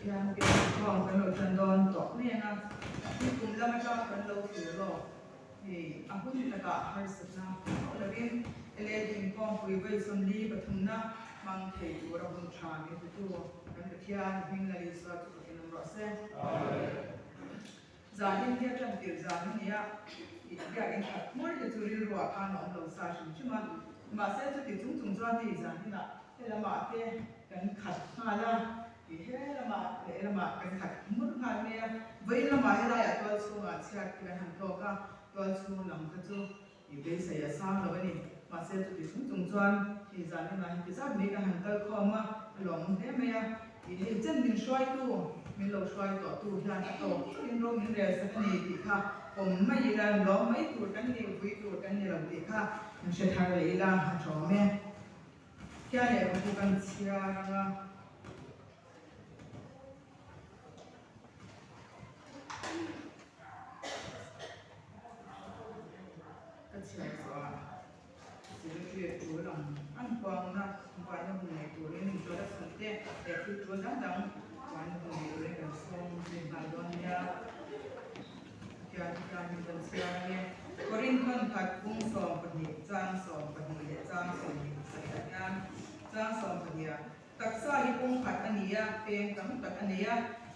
thiên cái còn cái nội chân đòn tọt nè naที่กลุ่มแล้วมันก็เป็นโลผิวโลนี่อาหุ่นตะกะฮาร์สนะแล้วก็เอเลดิงกองคุยไว้สมดีปฐุมนะมังเทตัวเราบุญชาเนี่ยตัวกันเทียนหิงลาลิสาตุกินรสเซ่จานินเทียจันติจานินเนี่ยอีกอย่างนึงครับมอร์จะจุริรัวข้านองเราซาชิมใช่ไหมมาเซ่จะติดจุ่มจวนที่จานินละเฮลมาเตกันขัดมาละเฮลมากันขัดมุดมาเนี่ยเวลามาเฮลายตัวสูงอ่ะเชียร์กันหันตัวก็ตัวสูงหลังก็จู่อยู่เป็นเสียสามแล้วนี่มาเซ่จะติดจุ่มจวนที่จานินละที่จะมีกันหันตัวคอมาหลงเฮ้ยเมียอีเฮจันดินช่วยตัวมีเราช่วยตัวตู้ที่นั่นตัวอินโรมินเรสกันนี่ดีค่ะผมไม่ยืนรอไม่ตรวจกันนี่วิตรวจกันนี่เราดีค่ะมันจะทำอะไรล่ะฮะชอแม่แค่เนี่ยผมกันเชียร์นะก็เชียร์สว่าสิ่งที่ตัวเราอันกว้างนะกว้างยังไงตัวนี้ตัวละสุดเด็ดแต่คือตัวดังกว้างยังไงตัวนี้กันส่งเป็นบาดอนยาการมีกันเสียเนี่ยกรินคนขัดกุ้งสองปนิจางสองปนิจางสองสัญญาณจางสองปนิตักษาฮิกุ้งขัดอันนี้เป็นกังตักอันนี้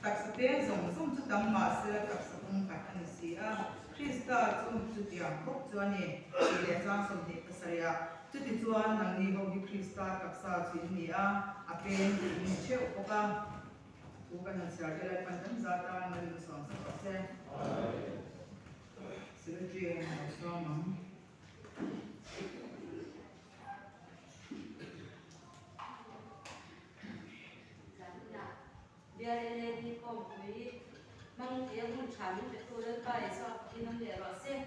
ตักสเปนส่งจุดดำมาเสือตักสกุ้งขัดอันนี้เสียคริสต์จุดยามพบจวนนี่ที่เรียนจางสองเด็กภาษาจุดจวนนังนี้เขาดิคริสต์ตักษาจุดนี้เป็นมีเชื่อปกติผู้กันเสียจะได้ปัญหาจากการเงินสองสัปดาห์สิ่งที่เราสร้างเดี๋ยวเรียนที่กองคุยบางทีมันฉันเป็นตัวเลือกไปสอบที่น้ำเดือดร้อนเส้น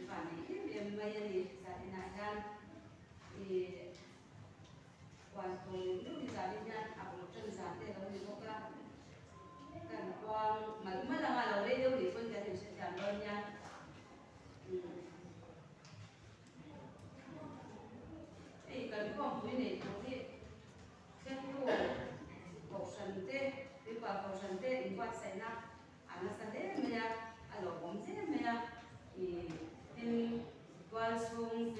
ฝันนี้เรียนไม่ยันดีสาธิตการวันตรงนี้ที่สาธิตการอาบุญสาธิตเรามีพวกกันกวางมันเมื่อเราเรียนเรื่องนี้คนจะถึงชั้นการเรียนยังกันกวางคุยในตรงที่เช่นตัวKoşante, bir par koşante, bir par sena, anasade meya, alo bomse meya, in tualsung,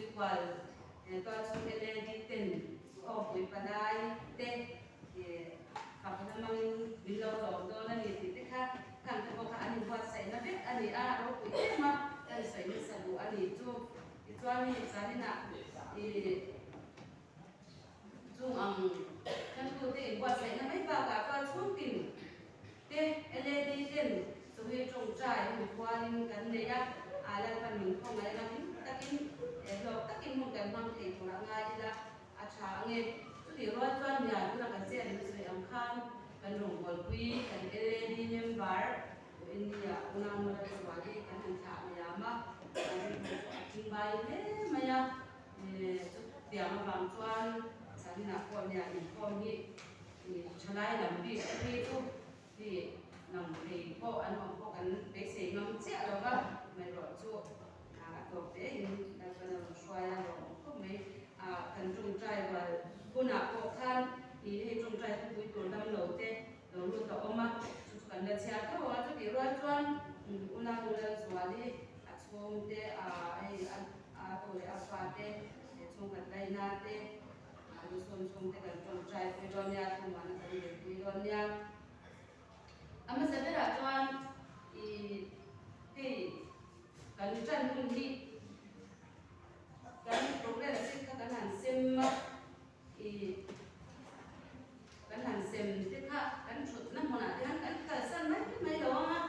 tualsung eleditin, kopi padai, te, kapag namang bilaw do na niti ka, kan ko ka ani par sena bet, ani aro ko ema, ani sa ini sabu ani itu ani sani na, chung ang kan tu te wa sai na mai ba ka ka chung tin te led tin so he chung chai hu kwalin kan le ya ala pan min khong ai na tin takin lo takin mun kan mang te thora nga ila a cha nge tu ti ro chuan ya tu na kan se ni so am khan kan rong bol pui kan led nim bar india una mo ra swali kan han cha ya ma tin bai le maya tiang bang chuanสาธิตคนเนี่ยอีกคนนี้ชนะหลังที่ทุกที่นำไปพวกอันของพวกกันเด็กเสียงน้ำเสียแล้วก็ไม่รอดชั่วตัวเด็กแล้วก็เราช่วยเราพวกไม่กันจงใจว่าคุณอาพวกท่านที่ให้จงใจทุกวิตัวดำเหลวเตะเรารู้ตัวออกมาสุดกันเดียร์เชียร์ก็ว่าจะดีร้อนจวนคุณอาดูแลสวัสดีอาชงเตะไอ้ตัวเด็กอาฟาเตะชงกันได้นาเตะSum tekan contrai Pironia kumana tadi Pironia ama sabera tuan kan chan kun hi kan progress sik kan han sem kan han sem te kha kan chut na mona te han kan ka san mai lo ma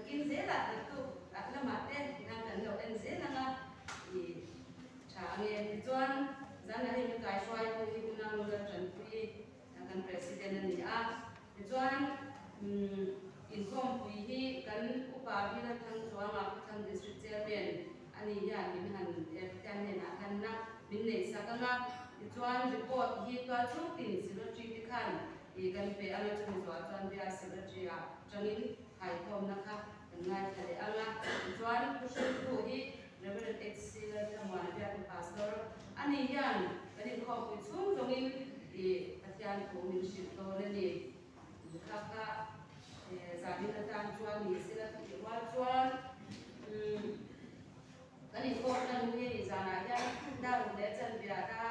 kin ze la tu la ma te kan lo en ze na nga cha nge tuan Zan hari ni kai swai ko hi kuna mula chan pui kan president ni chuan income pui hi kan upa bi la thang chuang thang district chairman ani ya min han tan ne na kan na min nei sakanga chuan report hi to chung tin secretary ti khan kan pe ala chung chuan bia secretary changin khai thom na kha ngai thale anga chuan kushu thu hi Reverend Excellent Tamwana Pastor ani yan kanin ko chung jongin atian ko min ship to le ni kaka zamin atan chuan ni sila tu wa chuan kan in ko na nu ni zana ya da ru le chan bia da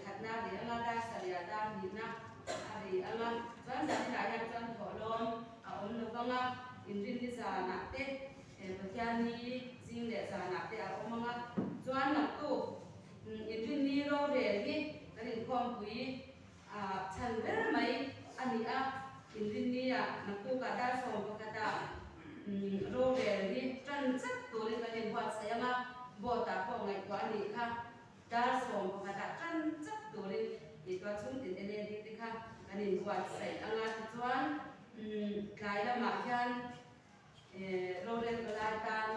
khatna de anga da saria da ni na ari anga chuan zani na ya chuan tholom a om lo banga in rin ni zana te pathian ni jing le zana te a omanga chuan na tu in rin ni ro re ni kan in khom pui chan ver mai ani a in rin ni a na tu ka da som ka da ro re ni tran chat tu le kan in wat sayanga bo ta ko ngai ko ani kha da som ka da tran chat tu le i to chung tin ele di ti kha kan in wat sai anga chuan kai la ma hian ro re ko la tan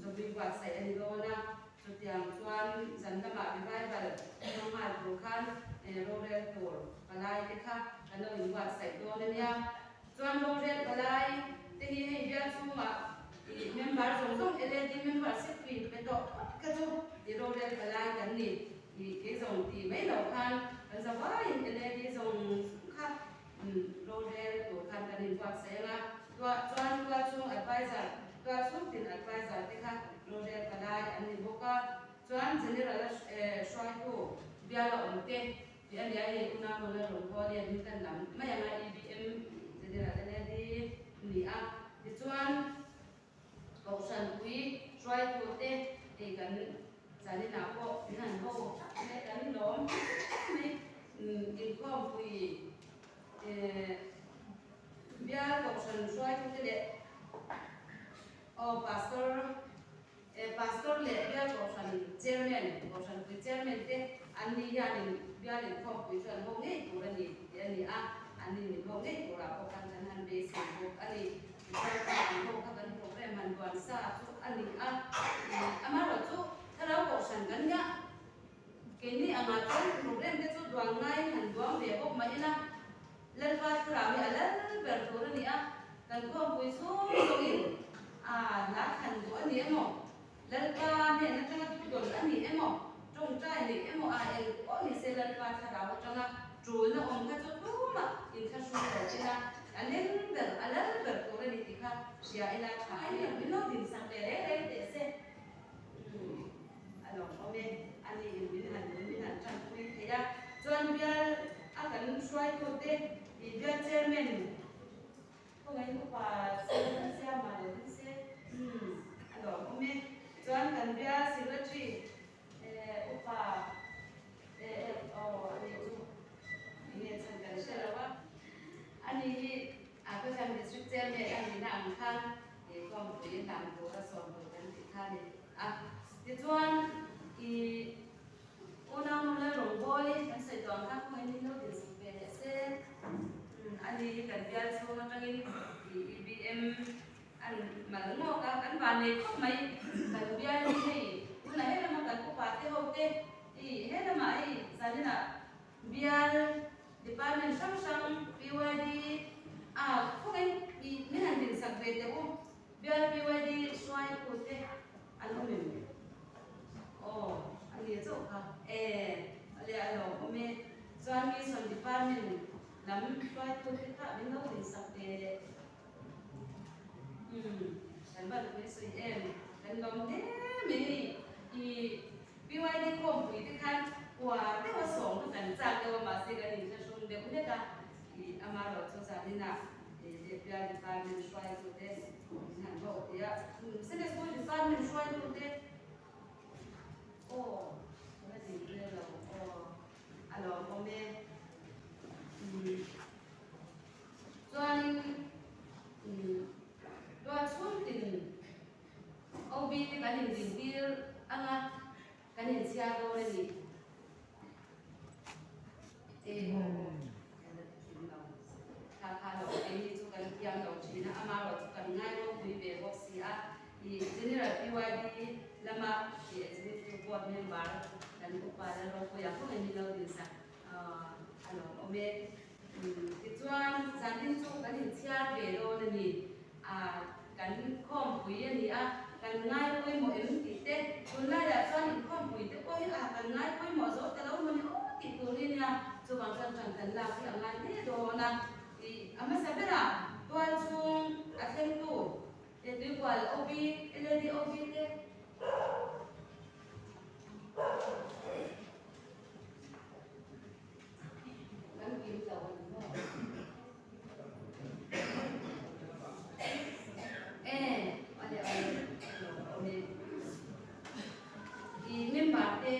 zo bi wat sai ani go na chu tiang chuan zan da ma bi bai bal no ma ru khan ro re tur kalai ti kha kan in wat sai do ne ya chuan ro re kalai te hi hei bia chunga member zong zong ele di membership fee pe to ka chu di ro re kalai kan ni ke zong ti mai lo khan kan za ba in ele di zong kha ro re tur khan kan in wat sai la chuan chung advisor chung tin advisor te kha ro re kalai an ni boka chuan general shoi tu bia la on te ti an ya ye una mo la ro ko le ni kan lam mai anga EBM general ele di ni a ti chuan ko san pui shoi tu te e kan zani na ko nan ho me kan lom me in ko pui bia ko san shoi tu te pastor le bia ko san chairman te ani ya ni bia le ko pui san ho ngai ko ni ani a ani ni ho ngai ko ra ko kan han be se ko ani ko ka kan program han wan sa chu ani a amaro chu thara ko san kan ya ke ni ama chu program te chu duang ngai han duang be ko ma ina lal pa thara me alal ber to ni a kan ko pui so in lá thành của anh em một lần qua này nó cho tuần anh em một trồng trai này em một em có thì sẽ lần qua cho đó cho nó chuối nó ôm cái chút đúng mà in cái số này trên là anh em được anh em được của anh thì khác giờ anh là phải là biết nó tìm sang để để xem anh nói ông đây anh đi biết hành trong quý thế ra cho anh biết anh cần xoay cô thế thì biết chairman không anh cũng phải xem mà được xem alors ông ấy cho anh cần biết secretary opa ini sangat selawa ani aku kan district chairman ani nak kan kom tu nam tu rasom tu kan kan di tuan ona mula romboli kan saya tuan kan kau ini lo di sebelah se ani kan biar semua orang ini EBM an malang mo ka kan ban ne khop mai kan biar ni nei una he ma kan ko pa te ho te he na mai sanina biar department sang BYD ko kan ni han din sak be te o biar BYD swai ko te an o men ani zo ka ale alo o me zan mi son department lam swai ko te ka bin no din sak be dan baru besok dan lomde meni BYD kom itu kan wah dewa song tu kan cak dewa masih kan ini sesung dewa ni kan amaro tu sahaja nak dia department swai tu deh nak bawa dia sedang sekolah department swai tu deh mana dia lah alo kome soal doa suntin obi ni kanin dindir anga kanin siado ni kakalo ini tu kan yang dong Cina amaro tu kan ngai lo kui be boxia general BYD lama executive board member dan kepada lo yang pun ini lo bisa alo ome ituan zanin tu kanin siado be lo ni kan khom pui ani kan ngai pui mo em ti te kun lai da chuan in khom pui te poi kan ngai pui mo zo te lo mo ni ti tu ni nia chu bang chan chan kan la ki angai ne do na ama sabera tuan chung athleng tu te tu wal obi eledi obi te kan kim jawan mo ale ale i member te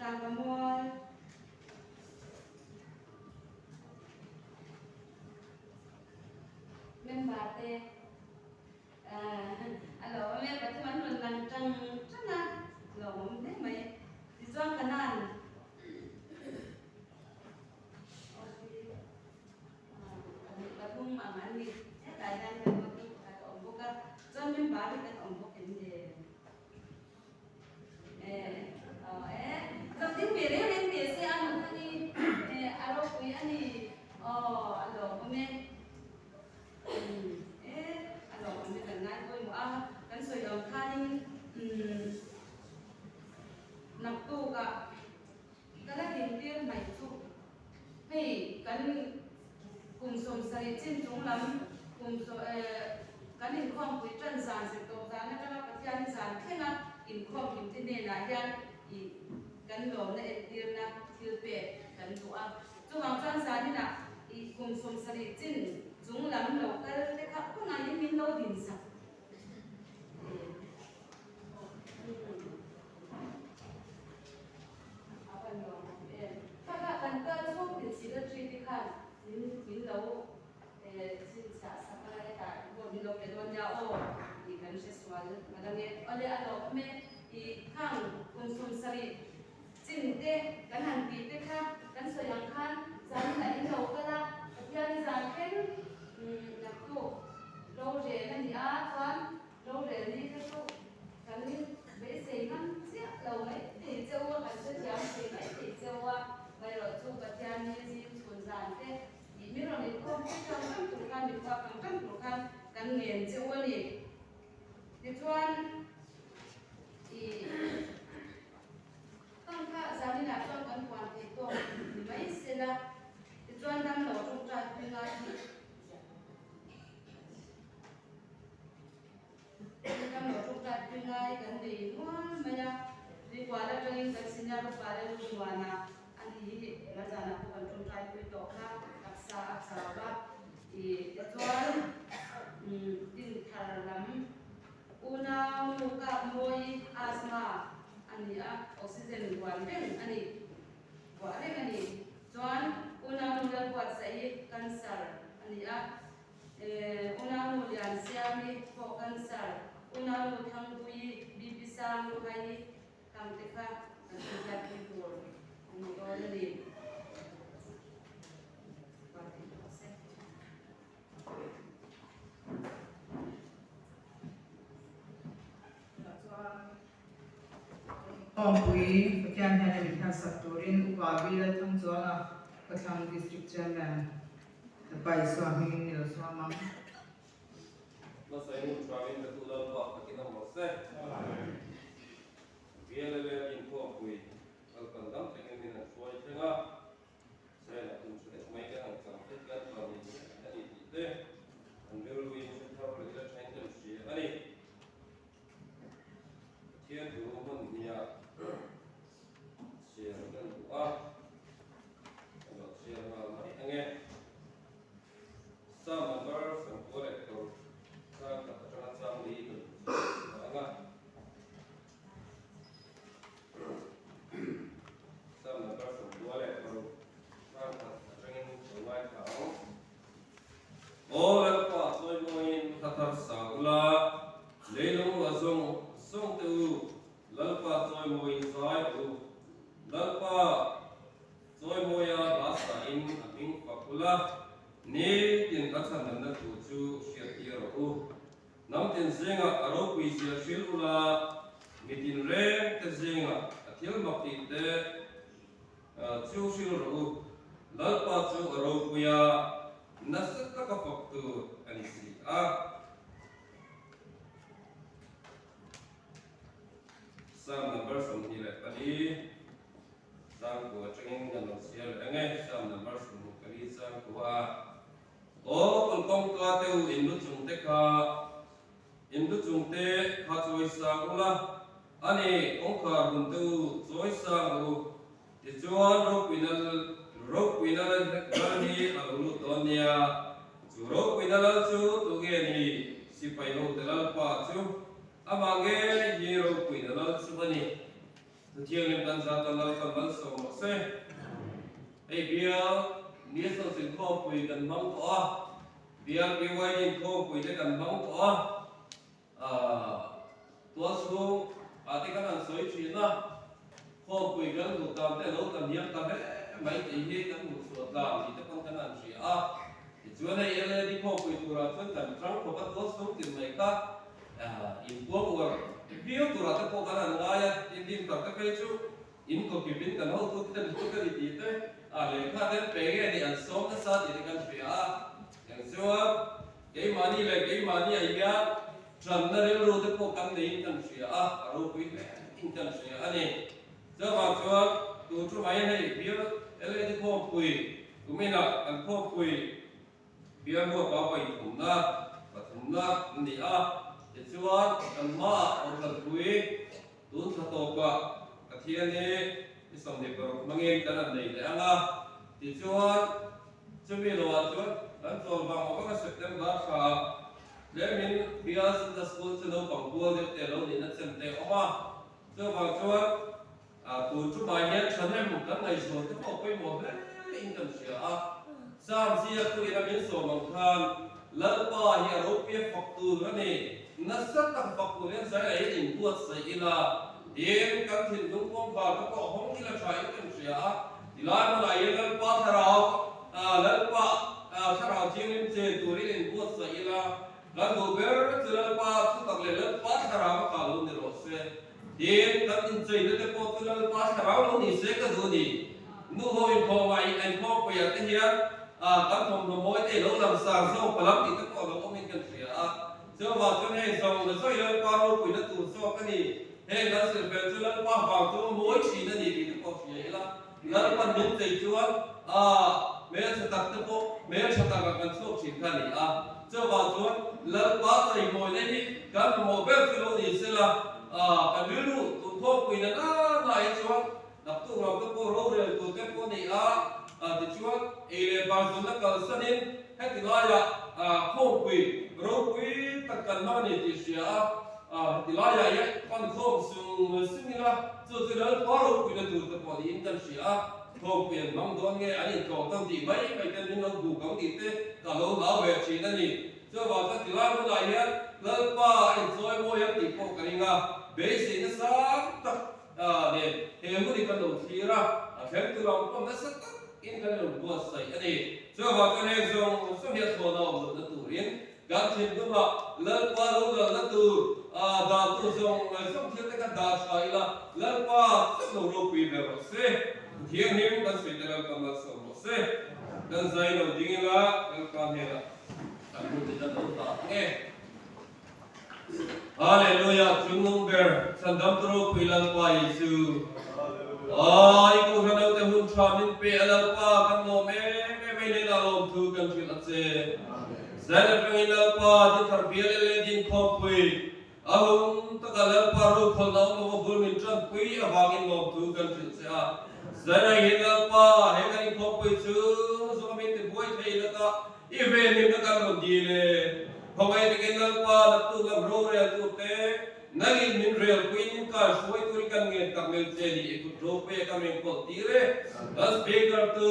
Ramamol member te alo me patman nun lang tang chana lo mom ne mai dizwang kanan patung amani dai dan kan patung ka omboka zon member kan ombok ende tập tiếng Việt ấy lên Việt sẽ ăn một cái alo quý anh thì alo hôm nay alo hôm nay lần này tôi mua cái sợi đồng khăn nằm tu cả cái là tiền tiền mày chụp hey cái cùng sống sài trên chúng lắm cùng cái hình khom quý trần giàn sẽ tổ giàn nó cho cái chân giàn thế nào hình khom hình trên nền là yan kan lo na etir na tilpe kan tua chu wang chan sa ni na I kum som sari chin jung lam lo kal te kha ko na min lo din sa apan lo kha kan ka chu tin si da tri ti khan min lo sin sa sa ka la ta bo min lo ke don ya o I kan se swal malange ole alo me I khang kum som sari chính tế cái hàng tí tế khác cái sợi hàng khan dán lại in đầu cái là cái đi dán cái nhập tụ lâu rẻ là gì toán lâu rẻ đi cái tụ cái đi bé xì năm chiếc đầu mấy thì châu cái sợi dán thì mấy thì châu bây giờ chú cái tiền như gì chuẩn dán thế chỉ biết là mình không biết trong các tụ can mình qua trong các tụ can cái nghiền châu này thì toán thì không khác giá như là cho con quan hệ to mấy xe là cho anh đang lẩu trong trại bên ngoài đang lẩu trong trại bên ngoài gần đi quá mà ya đi qua là cho anh cái sinh nhật của bà đây luôn mà na anh đi là giá là của con trong trại bên to khác áp sa ba thì cho anh đi thà lắm una muka moi asma ani oxygen wan ben ani wa re ani chuan una nual wat sai cancer ani una nu lian siami ko cancer una nu thang bui bp sang lu hai kam te kha kan ja pi bor ani o le Pui Pakian Hana Mitha Saktorin Upabi La Thang Zona Pathang District Chairman the Pai Swami Nil Swamam Masai Tramin the Tula Pak Pakina Mose. Biela in Pui, Alcandam, taking in a Sway Tinga. Say that in the Jamaica and some Pitcat from the there. And we will be probably the change of she. Any here to woman near share and up. And not share my again. Some members and collectors. Some legal. Some members of collectors. All parts of the Tatar Saula, Lelo Azong, Song to Lalpa Soy Zai, Lalpa Soy Moya, Lasta in a pink Papula, Nay in Katsan to Shir Mountain Zinga, Aropi, Shilula, Mitin Ray, the Zinga, a Tilmaki there, Chu Shilu, Lalpa to Aropia. Nasaka Faktu and see. Some numbers from Hilepali, some go training and Osiel, some numbers from Kalisa, Kua. Oh, Kongkatu in Luchunteca, in Luchunte, Hatuisa, Ani, Onka, Buntu, Zoisa, the Joan Rope winner, Gandhi, Alutonia, to rope winner, to Geni, Sipayo, the Lalpa, to Amage, Yero, Queen, the Lalsubani, the Tialim Danzata, Lalpa, so say, a beer, Nielsen's in cope with and Mount Oa, beer be waiting cope with it and Mount Oa, those who are taken and so it's enough, cope with them who come to look and young mấy cái gì các một số làm thì các con cái làm gì thì chúa này ele đi học với tụi phân tầm trắng của các tốt sống tiền mấy các in quốc của biết tụi các con cái làm ngay in tập các cái chú in có cái bên cái nào tụi tên tụi cái gì thế lấy khác đến bé cái đi ăn sống cái sao thì cái gìอย่างเช่นcái mani là cái mani ấy á trần nó đều rồi các con cái này cái gì rồi quý cái gì anh này cho vào cho tụi chú máy này biết ele di ko pui kumena an ko pui bia mo pa pai thumna ni a te chuan an ma on kan pui tun tha to ka kathian ni isom de par mangem kan an nei le anga te chuan chumi lo a chuan an tol ba mo ka September ka le min bia sin da school se no pang ko de te lo ni na chen te oma cho ba chuan tụi chú bài nhé chấn em một cái ngày rồi tiếp tục quay một cái in cần sửa sam xia tụi em biến sổ bằng than lỡ ba hiện rốt biết phật từ cái này nó rất là phật từ lên giải ấy in buat xảy là điểm các thiền đúng không vào các cọ không như là trái cần sửa thì lại mà lại lỡ ba thà rào lỡ ba thà rào chiên lên trên tụi đi in buat xảy là lỡ đồ bé lỡ ba chúng ta lại lỡ ba thà rào cả luôn để rồi xe điểm các in chơi để có cái lỡ ba thà rào luôn thì sẽ cái gì nhỉ nu hồi có vậy anh có bây giờ cái gì các phòng nó mỗi thế lâu làm sao sau phải lắm thì tất cả nó có mình cần sửa cho vào cho nên dòng nó xoay lên qua đâu quỷ nó tụt sau cái gì hay nó sẽ về cho lên qua vào cho mỗi chỉ nó gì thì nó có gì là nó còn những gì chứ mấy anh sẽ tập tiếp bộ mấy anh sẽ tập các cần số chỉ cái này cho vào cho lên qua thầy ngồi đây đi các ngồi bên cái lối gì sẽ là cái ví dụ tụt thô quỷ nó lại cho đập tụ vào cái bộ râu rồi tụt cái bộ này thì chúa ele bao giờ nó cần sân in hết thì nói là khô quỷ râu quỷ tất cả nó này thì sẽ thì nói là vậy con khô sừng sừng là cho từ đó có râu quỷ nó từ từ bỏ đi in chân sẽ khô quỷ mong đón nghe anh cầu tâm thì mấy tên nó đủ công thì thế cả lâu lão về chỉ là gì cho vào cho thì nói nó lại nhé lần ba anh rồi mua em thì khô cái này bé gì nó sáng tất để hiểu cái con đầu thì ra khéo từ lòng con nó rất in cái đường buat saya ini. So waktu ni zong so hiat bono untuk turin. กันเช่นก็มาเลิกว่ารู้เรื่องละตัวดาวตัวส่งส่งเที่ยวกันดาวใช่ละเลิกว่าส่งรูปแบบเสียเที่ยงนี้กันสิ่งที่เรากำลังส่งเสียกันใจเราจริงละกันการเห็นละกันรู้ที่จะต้องตัดเงี้ยฮาเลลูยาจุนงเบอร์สันดัมตรูพิลังว่าเยซูiku hanau te hun chamin pe alal pa kan no me le na lom thu kan thil atse zana pengin al pa di tharbial le din khopui ahum ta kalal pa ru khol na mo bul min tran pui awangin lom thu kan thil se a zana hin al pa he kan khopui chu so min te boy thei la ta even ni na kan di le homai te ken al pa na tu la ro re tu te nagin min real queen ka shoi tu kan nge kamel cheli ekut rope kamen ko tire das speaker tu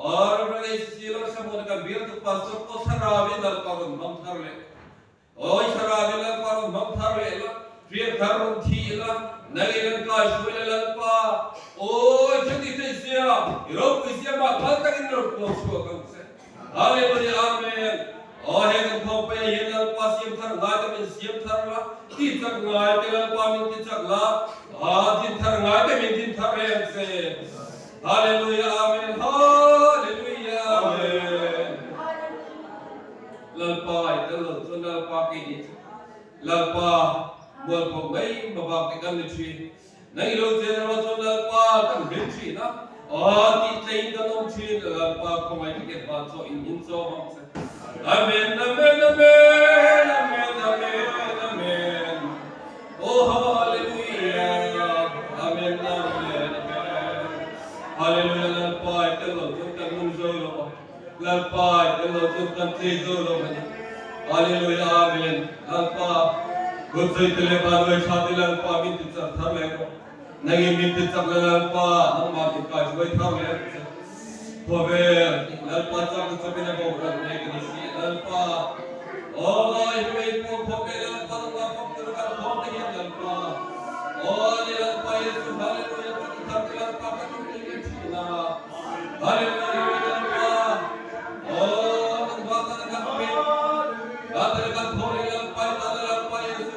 और अपने सीलो समूह का बियर तो पासो को सरावे दल पर हम थर ले ओय सरावे दल पर हम थर ले ला प्रिय थर थी ला नगेलन का शोले ला पा ओय जदी ते सिया रो किसिया मा फल तक इन रो शो कम से हालेलुया आमेन ओ हे को पे ये ला पा सियम थर गाय तो में सियम थर ला ती तक गाय ते ला पा में ती तक ला दिन थर गाय ते में दिन थर है से hallelujah amen hallelujah amen lalpa itu loh lalpa kini lalpa buat pemain bapak tekan lucu nanti lo jangan macam lalpa kan lucu na kita ini kan lucu lalpa pemain tiket baca ingin so bangsa amen amen amen amen amen amen oh haleluya amen amen haleluya lalpa itu loh kan lucu loh lalpa itu loh kan lucu loh haleluya amen lalpa Gudsai telepan wai chati lalpa minti char thar le ko nagi minti char lalpa nang ma ti kai wai thar le phove lalpa char to chapine bo kan ne ki si lalpa oi wai ko phove lalpa ma phove kan phove ni lalpa oi lalpa yesu haleluya chati thar lalpa ka ni ni china haleluya lalpa oh nang ba ka kan pe Batal kan phore lalpa lalpa yesu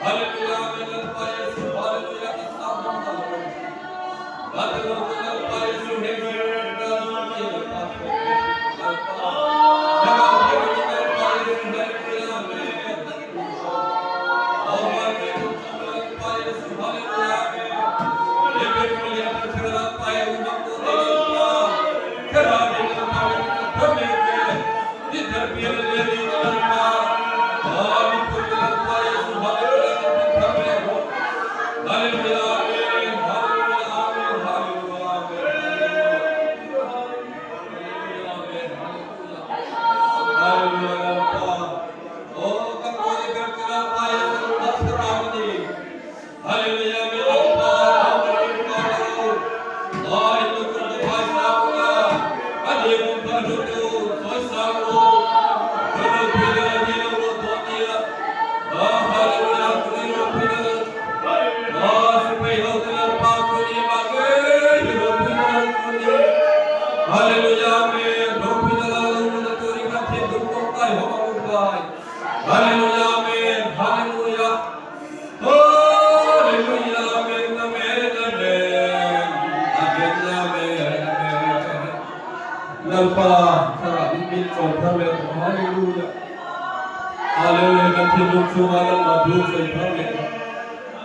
Hallelujah, lalpa yesu hallelujah kasam hallelujah lalpa yesu hemi lalpa lalpa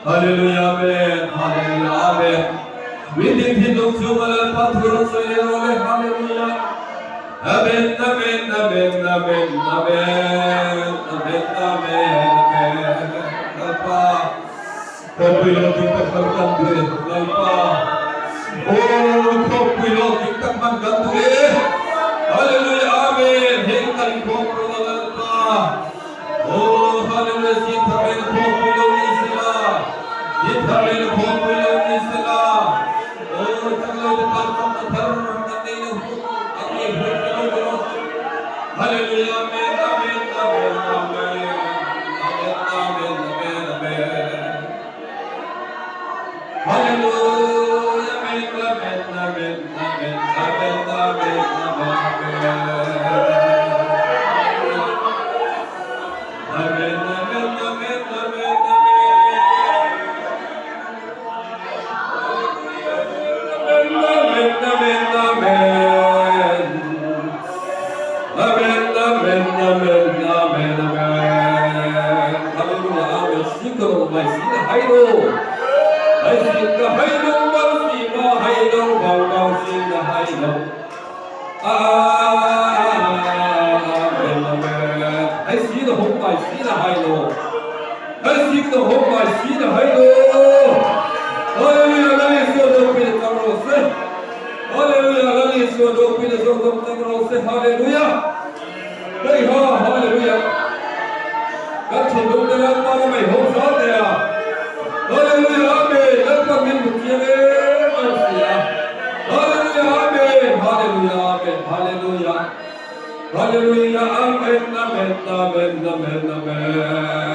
Hallelujah, amen. Hallelujah, amen. We did hit the sugar and patrol, so you know, hallelujah. Amen, amen, amen, amen, amen, amen, amen, lalpa. Kopi lo kita bergantung, lalpa. Oh, kopi lo kita bergantung. Hallelujah, amen. Hingga kopi lo lalpa. Oh, hallelujah, kita berkopi lo Islam. Kita berkopi lo Islam. Oh, kalau kita berkopi Hallelujah, amen, amen, amen, amen, amen, amen, amen. Hallelujah, amen, amen, amen, amen, amen, amen, amen. hai đồ hai xin cả hai đồ bao xin là hai đồ bao xin là hai đồ amen amen hai xin là không phải xin là hai đồ hai xin là không phải xin là hai đồ hallelujah la Yesu do pide kabrose hallelujah la Yesu do pide do kabrose hallelujah hey ha hallelujah các thầy đúng đã làm bao ngày hôm sau thế à hallelujah amen tất cả mình một chia lên hallelujah amen hallelujah amen hallelujah hallelujah amen amen amen amen amen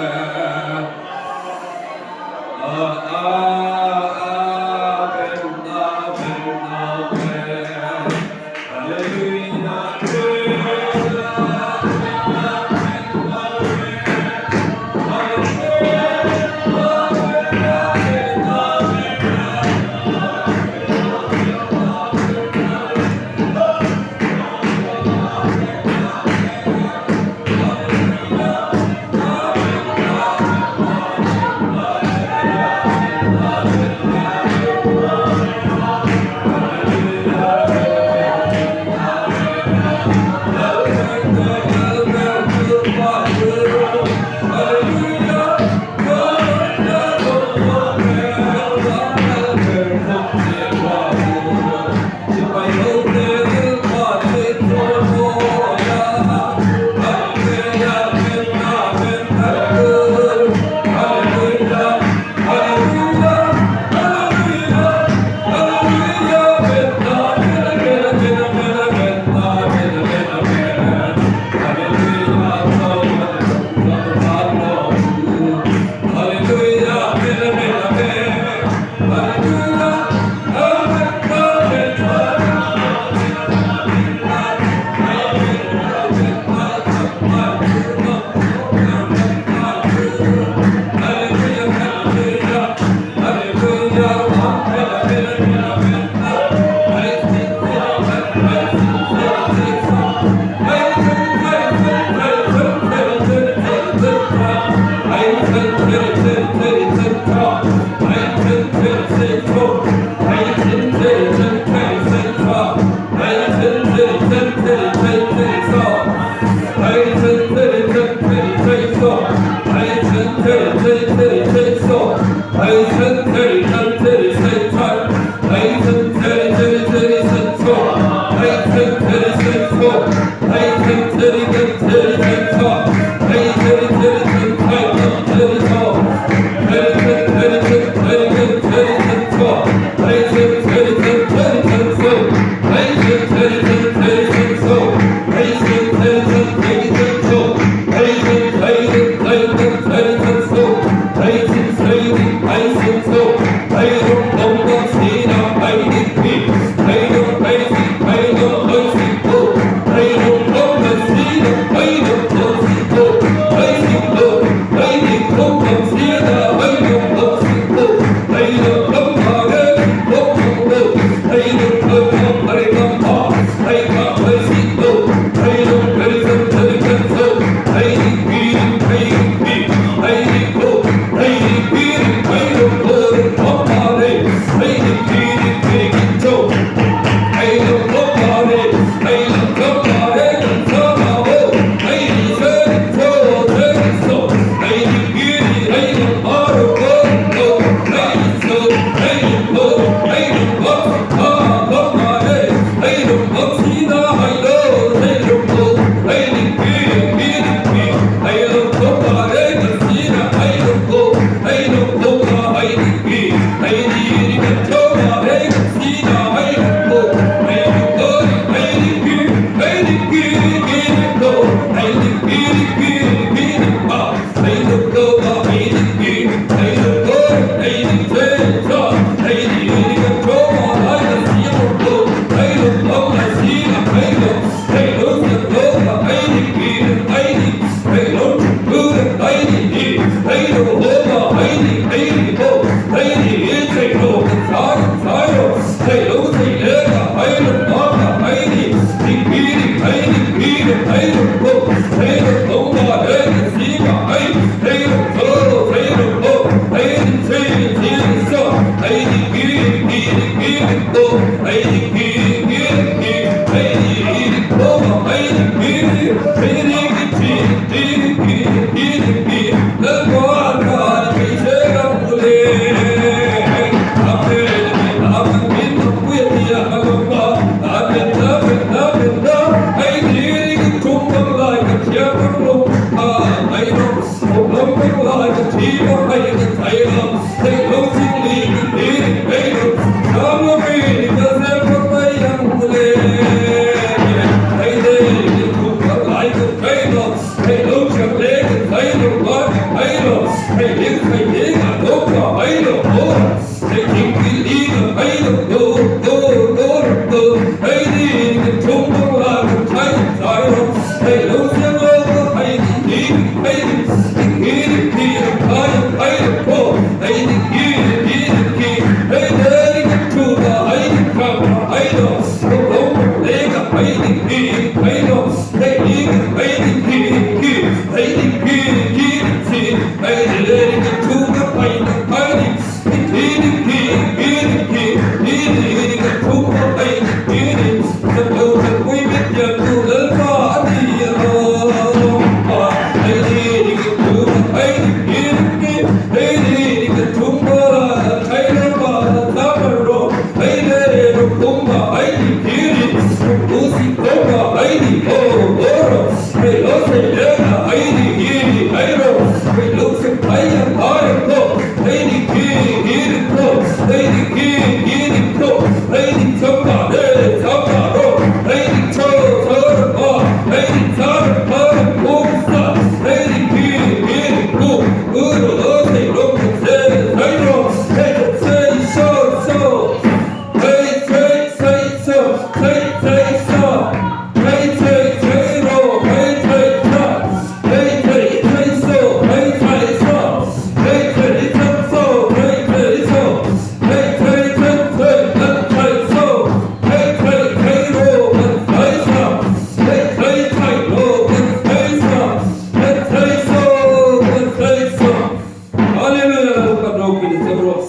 Hey,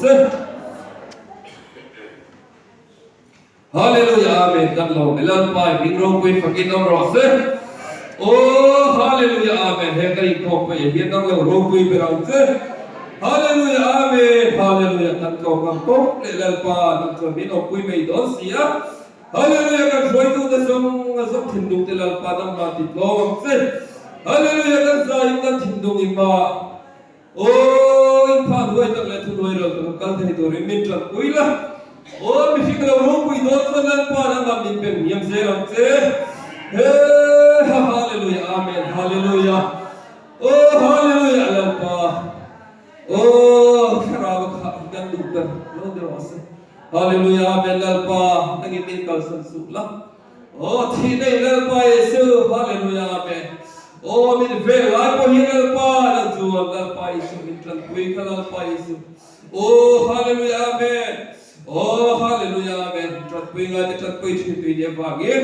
se Hallelujah amen kan lo melal pai bing ro pui fakin nom ro se oh hallelujah amen he kai ko pe hian nang lo ro pui be rau se hallelujah amen hallelujah kan ko kam to le lal pa nang ko min o pui mei don sia hallelujah kan roi tu da som thin dung te lal pa dam ma ti lo se hallelujah kan sa in da thin dung in ma oh in pa roi tak le thu roi ro to kal thei to rimin trak pui la oh mi sik lo ro pui do to lal pa dam ma min pen yam se ram se hallelujah amen hallelujah oh hallelujah lal pa oh kharab kha gan du per lo de ro se hallelujah amen lal pa nagi min kal san su la oh thi nei lal pa yesu hallelujah amen oh min ve la ko hi lal pa la ju lal pa yesu min tran kui kha lal pa yesu oh hallelujah amen oh hallelujah amen tran kui nga te tran kui thi tu de ba ge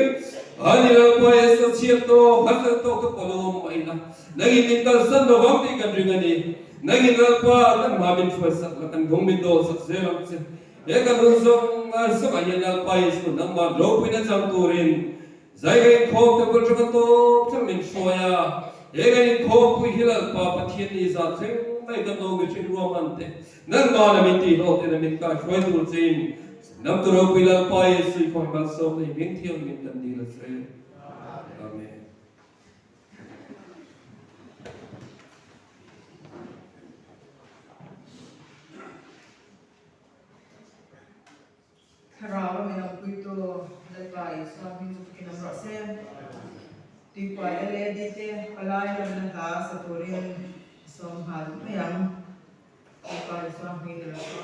ani lal pa yesu chiat to hat to ko polom mai na nagi min kal san do wam ti kan ring ani nagi lal pa tan ma min thua sak la kan gong min do sak se ram se e kan ru song sa ma yan lal pa yesu nang ma ro pui na cham turin zai gai khop te ko chak to chang min soya e gai khop pui hilal pa pathian ni za theng mai kan no ge chin ro man te nang ma na min ti ho te na min ka shoi tu chin nam tu ro pui lal pa yesu ko ma so nei min thiam min kan di la se amen Karawa minang kuito lalpai so min su kinam rasen ti kwa ele dite palai lang ta sa turin som hal mayam ti kwa so min la so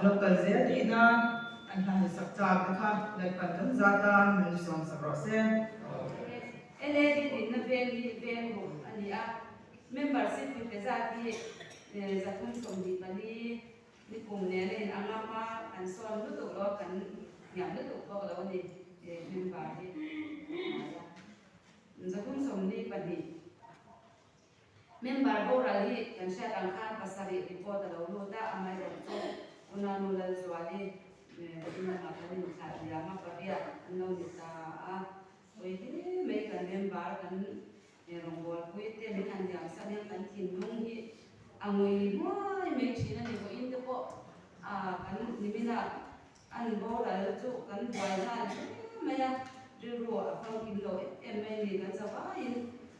local zia ti na an han sak cha ka lai pan kan zata min som sabro sen LAD din na ven ho ani a membership ni peza ti zakun som di pani ni kum ne le angama an som lu to lo kan nyam lu to ko lo ni member ni zakun som ni pani member bo rali kan sha kan kan pasari report lo lo da amai ro to una no la zwali ina ma kan ni kha ya ma pa ya no ni ta a oi hi me kan member kan rong bol pui te me kan ya sa ne kan tin nung hi angoi moi me china ni ko in te ko kan ni mina an bo ra chu kan bai na me ya ri ro a phang kim lo em me ni kan sa ba in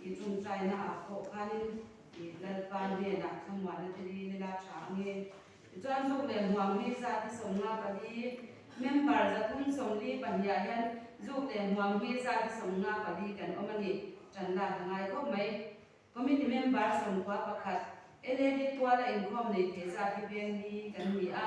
i chung trai na a ko kan i lal pan ne na thong wa na ti ni la cha nge chuan chu le huang mi sa ti som na pa di member za kum som li pan ya yan zu le huang mi sa ti som na pa di kan omani chan la ngai ko mai committee member som kwa pakhat LAD twala income nei the za ti ben ni kan ni a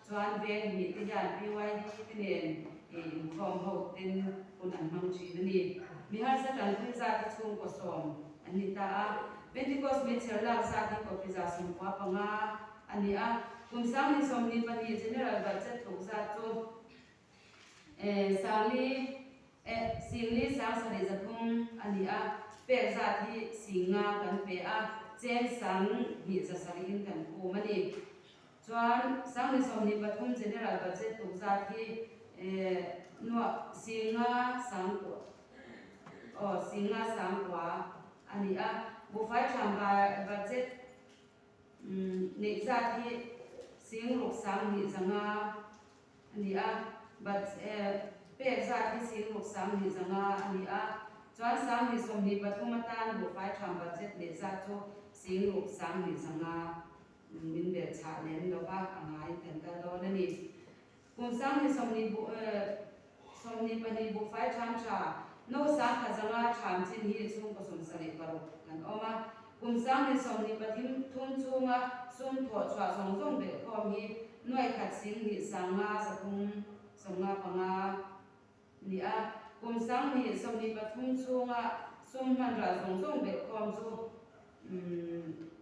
chuan ben ni ti yan BYD ti nen income ho tin kun an mang chi ni mi har sa tan ti za ti chung ko som anita a Pentecost Mitchell lang sa ti ko pi za som kwa pa nga ani a kum sang ni som ni pani general budget tu za tu sangli singli sang sa le za thum ani a pe za ti singa kan pe a chen sang ni za sarin kan ko mani chuan sang ni som ni pathum general budget tu za ti no singa sang ko singa sang kwa ani a bu fai cham ba budget ni za ti sing ruk sang ni zanga ani a but pe za ti sing ruk sang ni zanga ani a chuan sang ni som ni pathumatan bu fai cham budget le za chu sing ruk sang ni zanga min be cha len lo ba angai kan ka lo na ni kum sang ni som ni pani bu fai cham cha no sang ka zanga cham chin hi chung ko som sari paru kan oma kum sang ni som ni pathim thun chunga sum tho chwa song song be khom hi noi khat sing ni sanga sa kum songa panga ni a kum sang ni som ni pathum chunga sum man ra song song be khom chu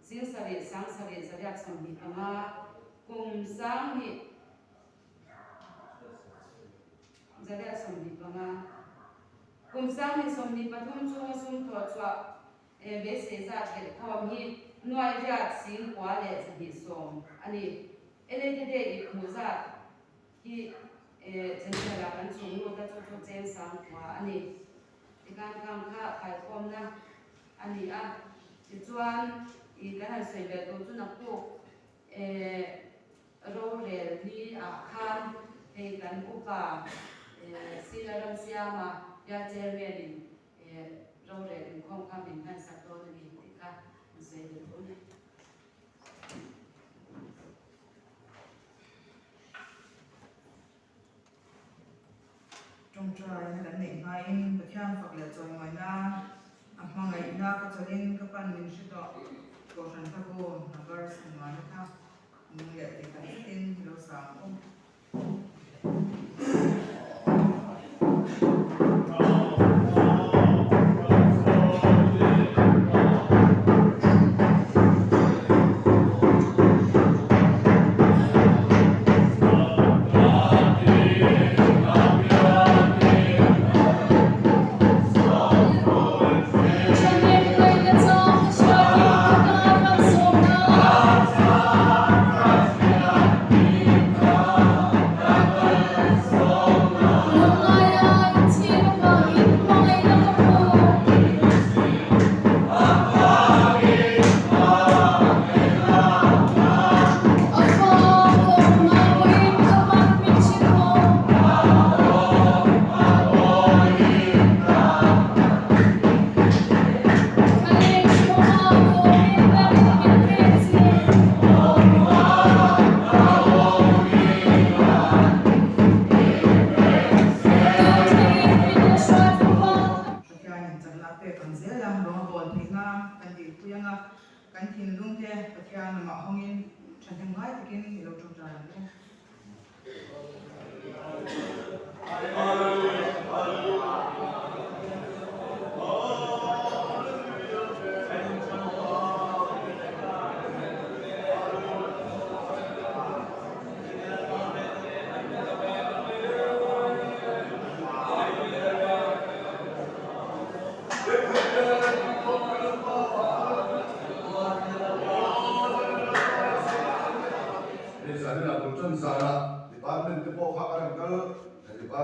sing sari sang sari zaria som ni panga kum sang ni zaria som ni panga kum sang ni som ni pathum chunga sum tho chwa be se za ke khom hi noi ra sing kwa le hi som ani LAD de i khuza hi general kan chung lo ta chu chen sang kwa ani ikan kam kha khai khom na ani a ti chuan I kan sei le to chu na ku ro re ni a kham he kan upa silaram siama ya chairman ro re khom kham in kan sa to ni ti ka sei le to ni trong trai na nei mai in pathian phak le choi mai na amma ngai na ka chalin ka pan min shi to ko san ta ko nagar san ma na tha mun le ti ka tin lo sa om kan tin lung te pathian ma hongin than ngai takin lo trong trai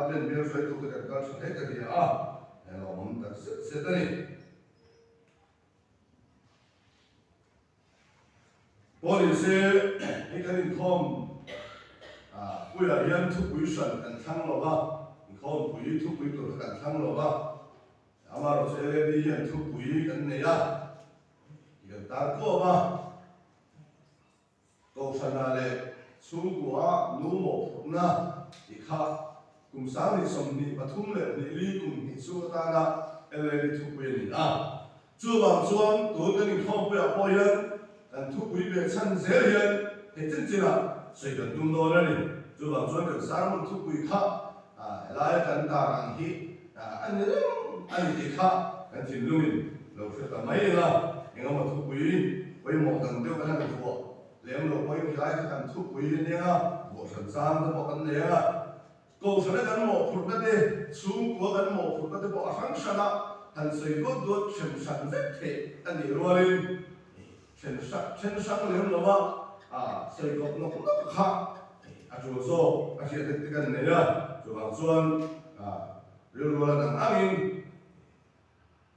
เป็นเบียร์ช่วยตัวกันก็ช่วยกันดีอ่ะเราผมตัดเสร็จแล้วนี่พอดีเสียให้กันคอมผู้ใหญ่ยันทุกวิสัยกันทั้งโลกคอมผู้ใหญ่ทุกวิตัวกันทั้งโลกอามาเราเสียดียันทุกผู้ใหญ่กันเนี่ยยันตาโก้มาก็ชนะเลยสูงกว่านุ่มผมนะอีกข้ากุมสามีสมนิปทุมเลยนี่ลีกุมหิสุตานะเลยทุกเวลินะจู่บางส่วนตัวกันคอมผู้ใหญ่พอยันกันทุกวิเป็นชั้นเสียยันเห็นจริงๆนะส่วนกันดุมโดนเลยจู่บางส่วนกันสามทุกวิข้าหลายกันตารังฮีอันนี้ข้ากันจินลุมินเราเชื่อแต่ไม่ละยังเอามาทุกวิไว้หมดกันเดียวกันทั้งตัวเลี้ยงเราไว้ที่ไรกันทุกวิเนี่ยบอกฉันซ้ำจะบอกกันเนี่ยกูฉันกันหมดพูดกันดิสูงกว่ากันหมดพูดกันดิบอกทั้งชนะทันสิ่งก็ดูเช่นฉันเวทเทอันนี้รัวเลยเช่นฉันเลี้ยงเราว่าสิ่งก็นกข้าจู่โซ่อาชีพติดกันเนี่ยจู่บางส่วนเรื่องรัวต่างอ่าง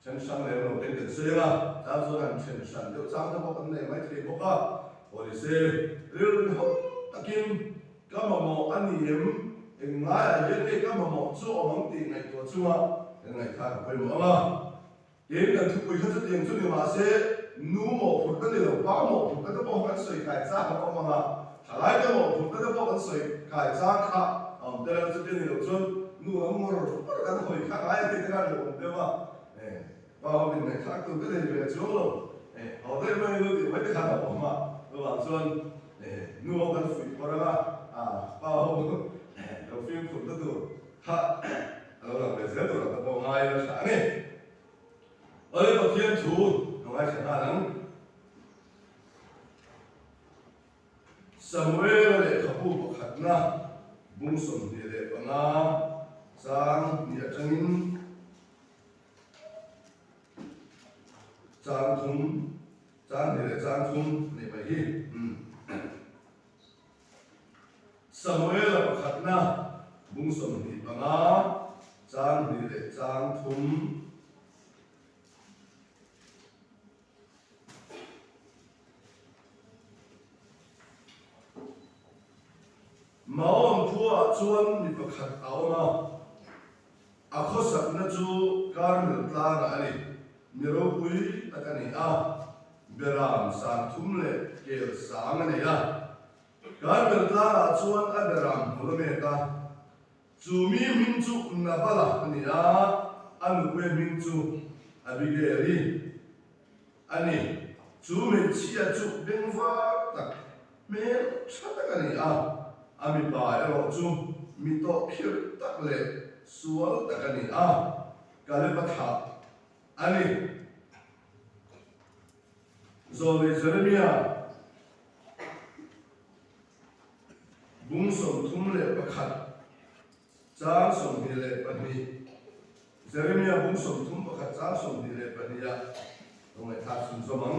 ฉันสั่งเลยเราเป็นกันเสียละตามส่วนฉันสั่งเดี๋ยวสั่งจะบอกกันเลยไม่ถึงบอกว่าพอดีเสียเรื่องเขาตะกินก็มาหมออันนี้เองไงยังไงก็มาหมอสู้เอามังตีไงตัวชัวยังไงข้าไปหมอมาเดี๋ยวกันทุกคนเขาจะเตรียมชุดมาเสียนู้หมอผุดกันเลยป้าหมอผุดกันจะบอกกันสวยไก่ซ่าเขาบอกมาอะไรก็หมอผุดกันจะบอกกันสวยไก่ซ่าข้าแต่เราจะเตรียมเราชนนู้น้ำมันรู้กันหอยข้าอะไรที่จะกันหลงเดี๋ยวว่าป้าเป็นไงข้าตัวก็เลยเป็นช่วงลงเอาได้ไม่รู้ที่ไม่ได้ข้าบอกมาระหว่างส่วนนู้กันฝึกพอแล้วป้าเราฟิล์มฝึกตัวข้าเราเป็นเสียตัวเราต้องง่ายเราฉะนี้เราเทียนถูต้องง่ายฉะนั้นสมัยเราขบูบขัดนะบุ้งสมเด็จปนาสร้างเนี่ยจังอินจางทุ่มจางเนี่ยจางทุ่มนี่ไปที่สมัยเราขัดนะบุ้งสมเด็จปนาจางเนี่ยจางทุ่มมาอมพัวชวนมีประคัดเอานะอาข้อสักนั่นจูการเมืองตาหน่อยมีรูปุยตะกันนี่เบรามสามทุ่มเลยเกี่ยวสามนี่การเมืองตาชวนเบรามหัวเมตาจูมีมินจูนับละนี่อันเวมินจูอบิเกลีอันนี้จูมีเชียจูเบงฟ้าตักเมื่อชัดตะกันนี่อามีบ่ายเราจูมีโตคิวตักเลยสวลตะกันนี่กาเลปัทหาอันนี้โซลิเซเรมียบุ้งสมทุ่มเลยประคัดจ้าสมดีเลยปนีเซเรมียบุ้งสมทุ่มประคัดจ้าสมดีเลยปนีตรงไหนทัดสุนสมัง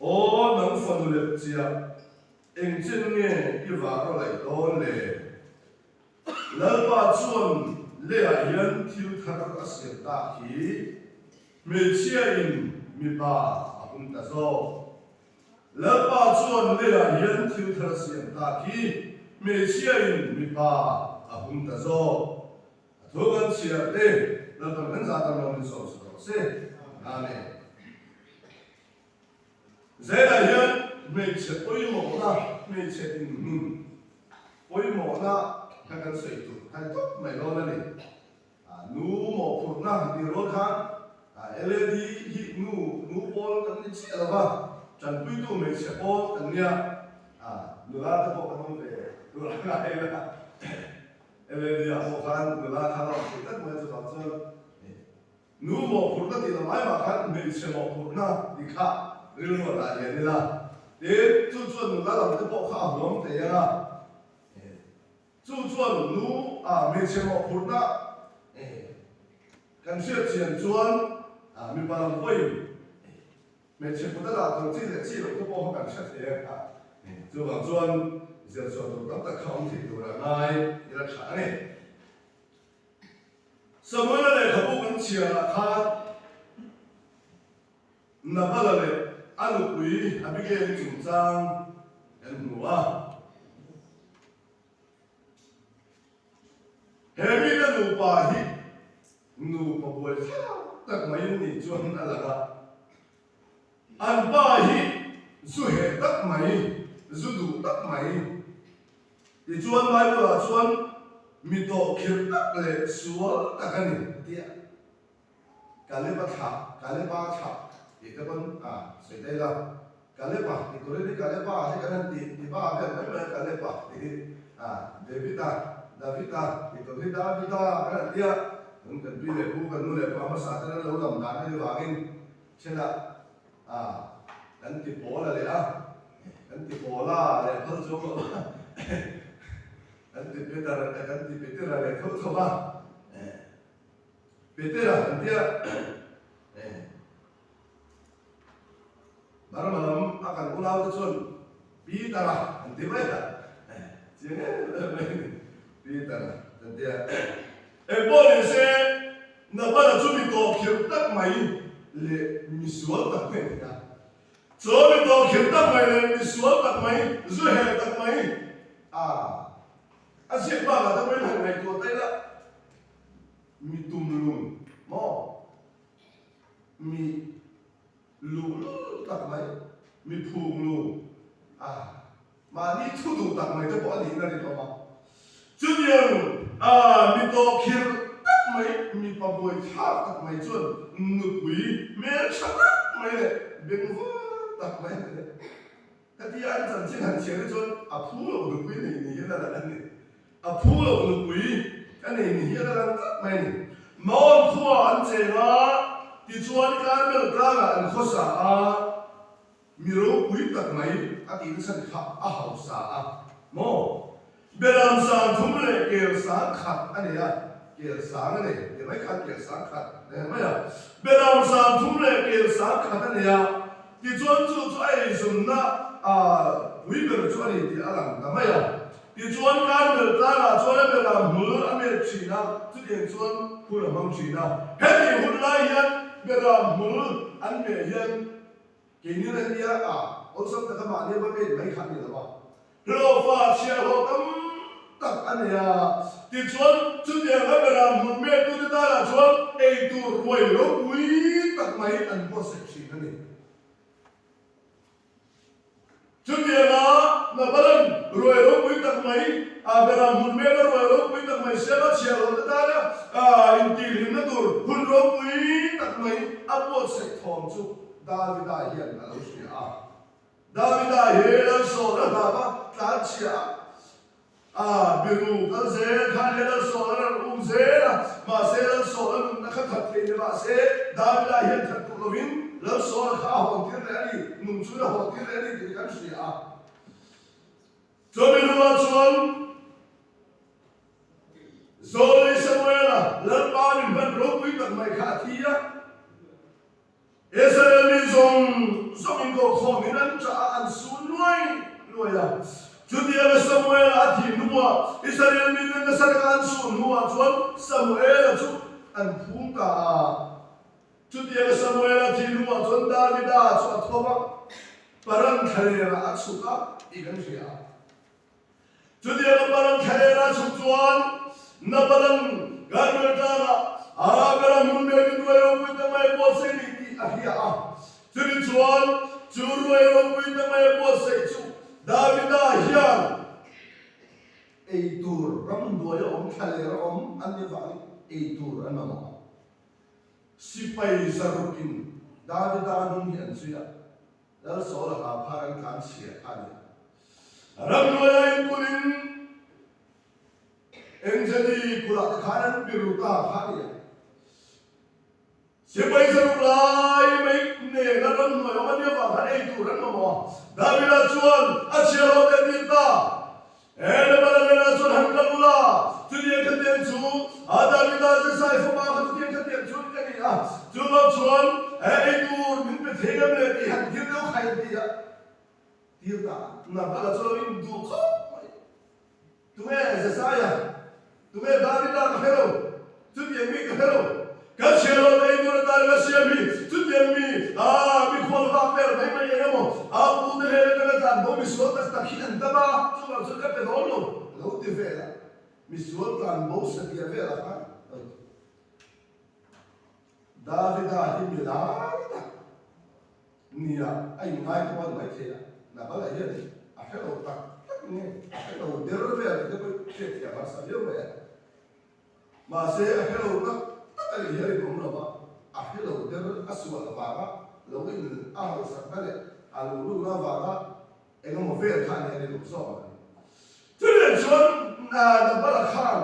โอ้นังฟันเล็บเจียเอ็งเจนเงี้ยอีว่าอะไรโดนเลยแล้วป้าชวนเลี้ยยันทิวทารักเสียตาขีมีเชียอินมีป้าอุ่นตาโซแล้วป้าชวนเลี้ยยันทิวทารักเสียตาขีมีเชียอินมีป้าอุ่นตาโซทุกคนเชียเต้แล้วก็เงินจ่ายตามเราเป็นสองสองเสียอาเมนเจ้ายันไม่เชื่อปุยหมอนะไม่เชื่อปุยหมอนะถ้ากันสวยตุให้ทุกไม่รอนั่นเองนูหมอพูดนะดีรถข้างLED ฮินูบอลกันนี่เชื่อหรือเปล่าจันปุยตัวไม่เชื่อบอลกันเนี่ยนูลาจะบอกกันตรงไหนนูลาอะไรล่ะ LED บอกกันนูลาข้างเราพูดกันไม่จะทำเสร็จนูหมอพูดกันที่เราไม่มากันไม่เชื่อหมอพูดนะดีค่ะเรื่องอะไรอย่างนี้ล่ะเดี๋ยวจู่ๆนูลาเราจะบอกข้าวหอมแต่ยังไงจู่ๆนูไม่เชื่อหมอพูดนะกันเชื่อเชียนชวนมีบางคนไม่เชื่อพูดตลาดตรงที่เด็กที่เราก็บอกกันเชื่อเองจู่บางชวนเ giờ cho tôi đọc tất không thì tôi là ngay thì là trả này sau mỗi lần này không có chia khá nằm bắt đầu này ăn được quý anh biết cái chúng sang em ngủ à hệ mi là ngủ bà hi ngủ bà buổi tất mấy người chuẩn là cả anh bà hi dù hệ tất mấy dù đủ tất mấy thì chuẩn mai vừa chuẩn mi tổ kiếm tất lệ xuống tất cái này tiệt cái này bắt thả cái này bắt thả thì các bạn sẽ đây là cái này bắt thì tôi đi cái này bắt thì cái này thì bắt cái này cái này bắt thì David thì tôi thấy David cái này tiệt mình cần đi lễ bu cần nuôi lễ ba mà sáng tới lâu lắm đã đi vào cái trên là anh thì bỏ là lễ anh thì bỏ là lễ thâu số anh thì biết là lễ thâu số mà biết là anh tiệt baru malam akan ulau tusun bitara nanti baca jangan bitara nanti boleh se nabara cumi to kirtak mai le misual tak mai ya cumi to kirtak mai le misual tak mai zuhe tak mai asyik banget tak mai hai to tai la mi tumlung mo mi lulu tak mai mi phung lu mà đi thu đủ tak mai cho bỏ đi na đi to ma chu niang mi to khir tak mai mi pa boy tha tak mai chun nu quý me cha tak mai le beng vo tak mai le ta ti an chan chin han chen chun phu lo nu quý ni na la ni phu lo nu quý cái này ni hi la tak mai ni mon khua an che na thì chuan cái mel ra là anh khó xả mi rô quý tật mấy thì nó sẽ khá hậu xả mò bây làm sáng thùng lệ kêu sáng khát anh này kêu sáng này để mấy khát kêu sáng khát này mấy bây làm sáng thùng lệ kêu sáng khát anh này thì chuan chú ai dùng na quý bề chuan này thì anh làm mấy thì chuan cái mel ra là chuan bây làm mưa anh biết chỉ na chút tiền chuan phu làm mong chỉ na hết thì hôm nay hiện bây giờ mưa anh về hiện cái như này đi ông sắp tới các bạn đi với mấy khăn gì đó rồi phát triển họ tâm tập anh này thì chuẩn chút tiền các bây giờ một mẹ tôi ta là chuẩn ấy tu rồi nó quý tập mấy anh có sẽ chỉ cái này chút tiền mà bắt đầu rồi nó quý tập mấy bây giờ một mẹ nó rồi nó quý tập mấy sẽ phát triển họ ta đó in tiền nó tu hun nó quý tập mấy có sẽ thòng chút David hiện là lúc gì David hiện là số là ba ta chia biru cái gì khăn là số là gì mà sẽ là số là nó khát thật thì mà sẽ David hiện thật của mình là số là khá hồn thiên lệ đi nung chú là hồn thiên lệ đi thì cái gì cho nên là chuẩn rồi Samuel là ba mình vẫn rốt quý tận mày khả thi Israel mi zong in ko kho min an cha an sun nuai chu dia Samuel a thi nuwa Israel mi na sa ka an sun nuwa chuan Samuel chu an phung ta chu dia Samuel a thi nuwa chuan David a chu thoma paran thale ra chu ka i kan sia chu dia paran thale ra chu chuan na paran garmer ta bera mun me ni nuai ro ta mai po se ni cho nên chuan chú ruồi ông quý tâm ấy bố sẽ chú David hiền ấy tur ram đuôi ông khai ra ông anh như vậy ấy tur anh mà sipai zarukin David nung hiền suy đó số là hà phá anh cảm xịa anh ram đuôi anh kulin anh jadi kulat kanan biru ta phá đi sipai zarulai mấy nè nó râm người ông đi vào hắn ấy tụ rắn mà mò David là chuan chia lô tên tin ta em mà là chuan hắn cầm la từ địa cái tiền chú David là sẽ sai phong ba cái tiền chú cái gì chú là chuan ấy tụ mình phải thế cái này thì hắn thiếu đâu khai gì tiêu ta nằm là cho mình đủ không तुम्हें जसाया तुम्हें दाविदा का हेलो तुम यमी का हेलो कचेलो नहीं तो तार कचेमी तुम यमी बिखोल वापर नहीं मैं ये मो उधर है तो तार वो मिसोल तक तकिन तबा तुम अब सुनकर पे दोनों लो तिफेला मिसोल तार वो सतिया फेला का दाविदा ही मिला निया आई माय तो बहुत माय थे ना बला ये हेलो तक हेलो देर पे तो कोई शेट या बस ये में मासे हेलो तक तक ये रे को ना हेलो देर असवा बाबा लो इन सकले आलू ना बाबा एगो mo fe khan ne lu so tu le chon na da bala khan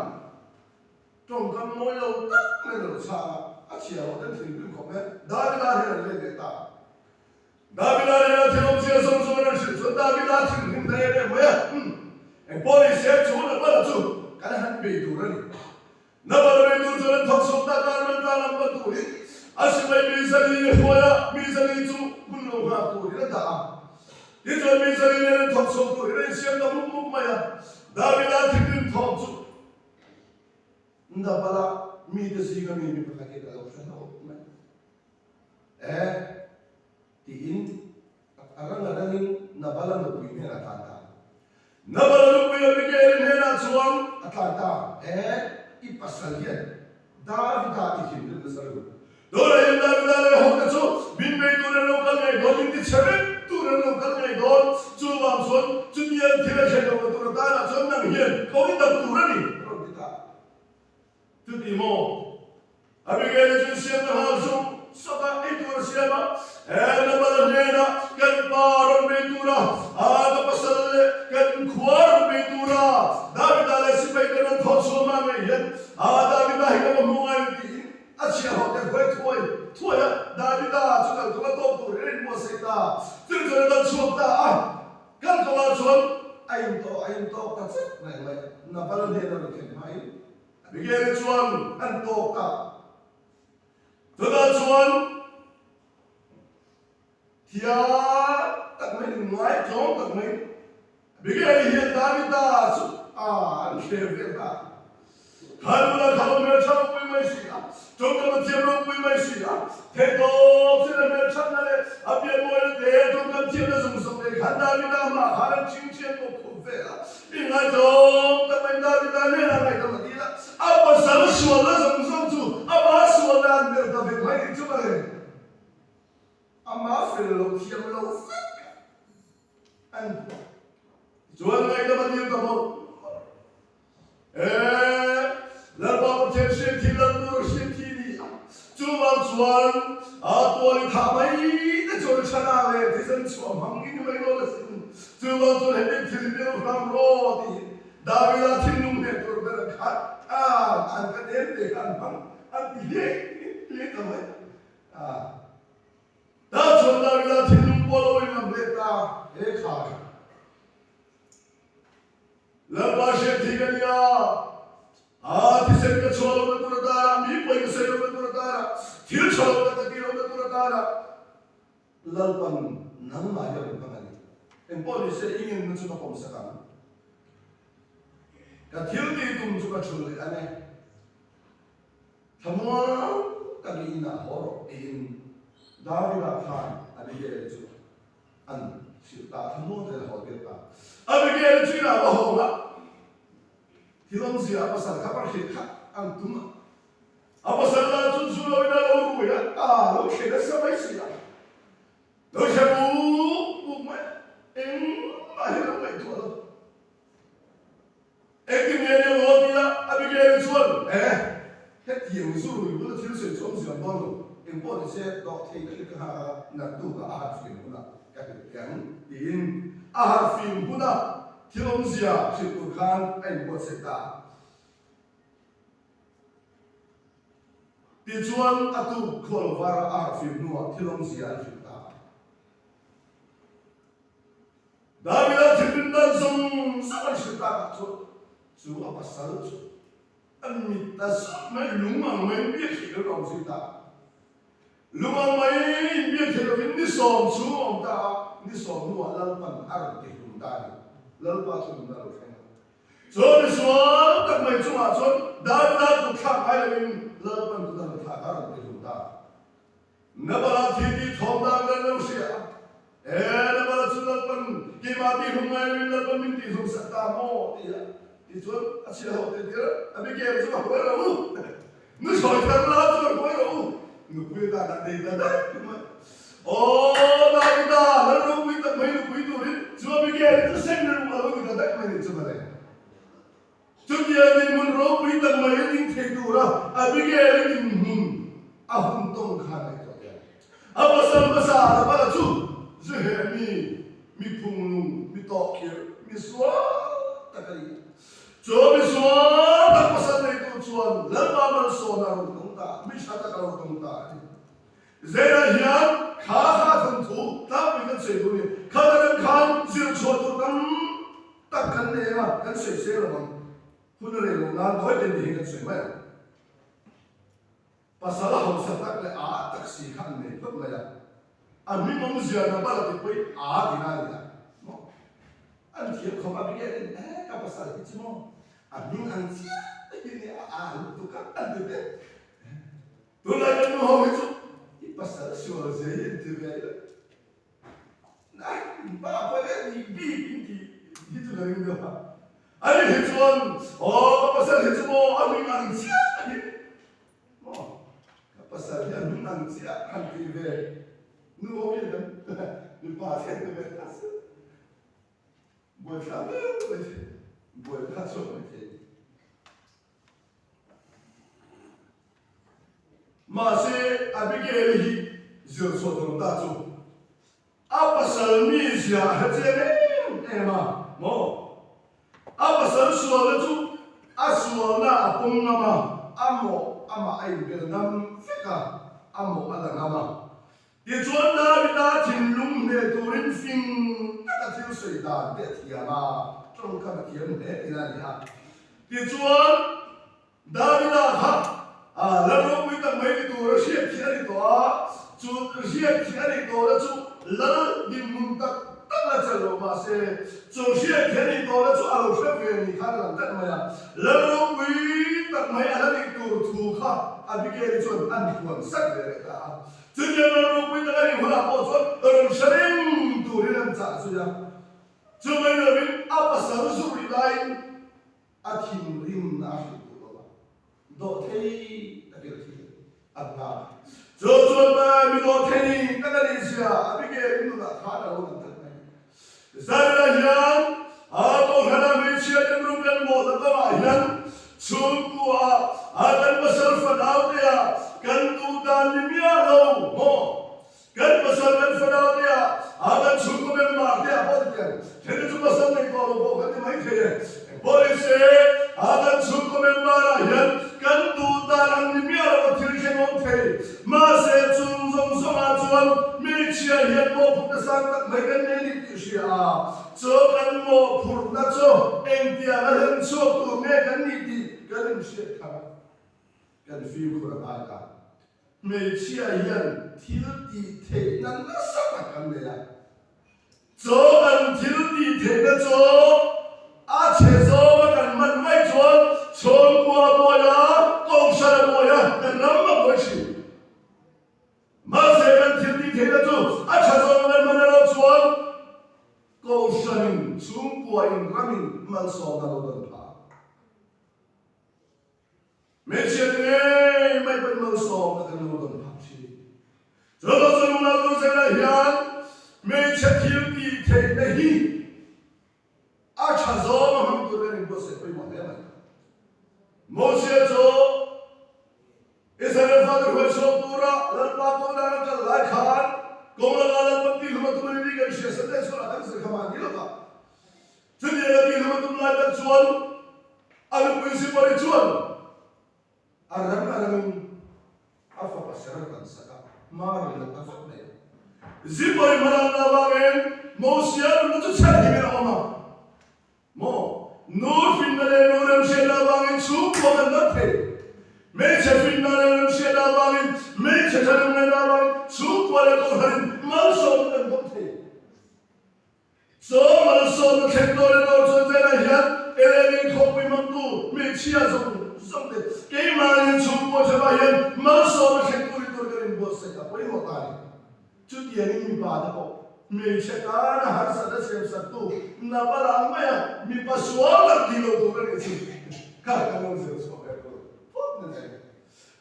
tong kan moi lo tak ne lo sa a chia lo den thing bin ko me da he le de ta David era tinha tinha são zonas de David tinha tinha né é por isso é tudo para tudo cara han beitu rani na para beitu tudo thok sokta karman ta lam tu assim vai misali hoya misali tu kunno ha tu ira da itu misali ne thok sok tu ira siam da muk maya David tinha thok tu nda para mi de siga mi para que da opçãotiin arang-arangin nabalan na buwi na Atlanta. Nabalan na buwi na bigyan na suwang Atlanta. Ipasal yan. David ikin din na sarili. Doon ay yung David ay hong katso. Binbay tunan lokal ngay doon. Hindi sabi tunan lokal ngay doon. Suwang son. Sunyan tila siya ng maturatan. Son nang yan. Kau itang turan eh. Pero kita. Tuti mo. Abigay na dyan siya na hasong. Saka itu siapa? Nabalena kan paron betura, pasal kan kuar betura. David alai sipai kan thosoma me yen. David ahi kan mungai di. Achia hote koi thoi David chukal thoma top tu ren mo seta. Tir dan chokta kan kala chon ayum to patset mai nabalena ken mai. Bigere chuan an to ka. Tuda chuan Tia tak mai ngai chong tak mai bigay hian Davida chu kheveta khalula khalo me chang pui mai si chong ka thiam ro pui mai si the to sina me chang na le apye mo le de chong ka thiam na sum le khan Davida ma haran ching chen ko khu ve inga chong tak mai Davida le na mai ka ma apa sal shwa la sum chu apa shwa la me ta ve mai chu ma le ama filo kiam lo an jual ngai da bani ta mo la ba ko chen she thi la nur she thi ni chuan to li tha mai da chol chana le thi san chu mang ni mai lo la sin chuan to le thi ni lo ram ro ti David a thi nung ne to ber kha an ka dem de kan mang an ti le ta mai Da chon David thi nung polo in am le ta kha la ba she thi ga ya thi se ka cholo me tu da mi pai se me tu da thi cholo me ta ki me tu da lal pan nang ma ya pa ni en poli se ingin nu chu ko sa ka ka thil ti tum chu ka chul ane thamwa ka gi na horo in David khan abigel chu an sita thamo de ho de ta abigel chu na ho ma thilom sia pasal ka par kha an tum apasal la chu chu lo ina lo ru ya lo che da sa mai sia lo che bu ma en ma he lo mai tu lo ekin ne ne ho dia abigel chu het yeng su ru lo thil se chom sia ba lo in poli se do thei ka ha na du ka a fin huna ka yang in a fin huna thilom sia chi tu khan ai bo se ta ti chuan atu khol war a fin nuwa thilom sia fin ta David thibin dan sum sa chi ta chu a pasal chu an mit ta mai lungmang mai bi khi lo si ta lumang mai bia thelo ni som chu om ta ni som nu lal pan ar ke hum ta ni lal pa chu na lo thang Cho nên số tất mấy chúng à chốn đã cũng khác ai là mình lỡ phần cũng đang khác cả rồi chúng ta nãy bà thì đi thòng đang đang lâu xia nãy bà chúng lỡ phần cái mà đi hôm nay mình lỡ phần mình đi hôm sát ta mò thì chốn à xia hậu thì đó à bây giờ chúng ta quay đâu nó soi thằng lá chúng ta quay đâu nó quay ta đã đi ta đấy ô đại ta lỡ đâu quay ta mấy nó quay đâu đi chúng ta bây giờ nó xem nó ở cái đấy mấy nó chúng ta đấy chúng ta đi muốn rau quay ta mấy nó thấy đủ ra à bây giờ đi không tông khá này cho kìa pasal là bắt đầu chú dễ mi phung lung mi to kia mi xóa ta cái cho mi xóa ta pasal này tu chuan lần ba lần xóa nào cũng ta mi sát ta nào cũng ta dễ là hiền khá thằng thú ta bị cái gì cũng như khá thằng khăn diệt xóa tu tâm ta cần này mà cần sấy là bằng phun này luôn na nói đến gì cần sấy mà pasal hong satak le taksi khan ne thop la ya ami mong zia na bala ti poi dina ya mo an thiam khom abi ge ka pasal ti chimo ami an sia ni lu tu ka an de tu la ya no ho chu ti pasal sio ze ti ve ya na ba pa ge ni bi ti tu la ring da ani he chuan ka pasal he chimo ami an sia mo pasal dia nang sia hanti ve nu ho ye dan nu pa se de ve tas bo sa ve bo ta so ke ma se abigel hi zo so don da zo a pasal mi sia ha je ne ma mo a pasal so le tu a so na pung na ma amo ama ai bel nam feka amo ala nama ye chuan na ri na thin lung ne turin fing ta thil sei da de thiama trong ka thiam ne ina ni ha ye chuan da ri na ha la ro pui ta mai tu ro sia khia ri to chu sia khia ri to la chu la din mun ta ta la chalo ma se chu sia khia ri to la chu alo se ve ni kha la ta ma ya la ro pui ta mai ala ni tu thu kha abigel chuan an tuan sak le ka chuan la ro pui ta ka ri hula po chuan ron sharem tu ri ran cha chu ya chu mai lo bin a pasal su ri dai a thim rim na hu tu ba do thei ta ke thi abna chu chuan ba mi do thei ta ka ri sia abigel nu na kha da ro na ta zara hian a to hana mi sia dem rum kan mo ta ka hian chungkua akan pasal fadau dia kan tu dan nimia lo mo kan pasal kan fadau dia akan chungku memar dia apa dia jadi tu pasal ni kalau bo kan mai the boleh se akan chungku memar ya kan tu dan nimia lo tirke mo the ma se chung zong song a chuan mi chia hian mo phut sang tak mai kan ne ni ti sia cho kan mo phur na cho en tia la hen cho tu ne kan ni ti kan sia kha kan fiu khura ba ka me chia hian thil ti the nan na sa ta kan le ya cho kan thil ti the na cho a che zo kan man mai chuan chon kwa mo ya kong sa mo ya kan ram ma ko chi ma se kan thil ti the na cho a cha zo man man lo chuan ko sanin chung kwa in ramin man so na lo dan pa me chia ne mai ban mo so na kan lo dan pa chi cho lo zo na lo se la hian me chia thil ti the na hi a cha zo ma ham tu ne bo se pai mo ne ma mo sia zo Israel father ho so pura lan pa to na ka lai khan kong la lan pa ti lo tu ni ga sia sa de so la kan se khama ni lo ka chu ni la ti lo tu la ta chuan alu principal chuan aram afa pasara kan saka mar la afa ne zipoi maran na bangen mo sia no chu cha ni me oma mo no fin na le no ram sia na bangen chu ko na the me che fin na le ram sia na bangen me che cha na na bangen chu ko le ko han mal so na ko the so mal so na the to le no so de na hian eleni khop mi mam tu me chia song de ke ma ni chu po cha ba yen ma so ma khen tu ri tur karin bo se ka poi mo ta ni chu ti ani mi ba da ko me che ka na har sa da sem sa tu na ba la ma ya mi pa sual la ki lo tu karin si ka no se so ka ko po na ne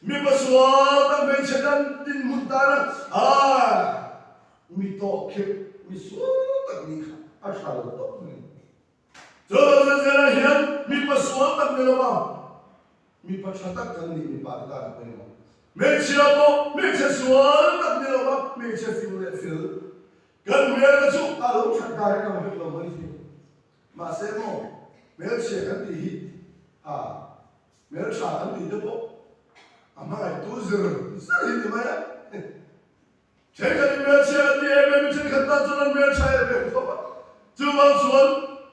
mi pa sual ta me che dan din mu ta na mi to ke mi sual ta ni kha a sha lo to ni zo zera hian mi pa sual ta ne lo ba mi pa cha ta kan ni mi pa ta na ko me chia po me che sual ta ne lo ba me che fil le fil kan me la chu a lo cha ta ka ma lo ma ni ma se mo me che kan ti hi me cha kan ti de po ama ai tu zero sa ni ma ya 제가 매치할 때 매치 갖다 주는 매치해야 돼. 주방 주원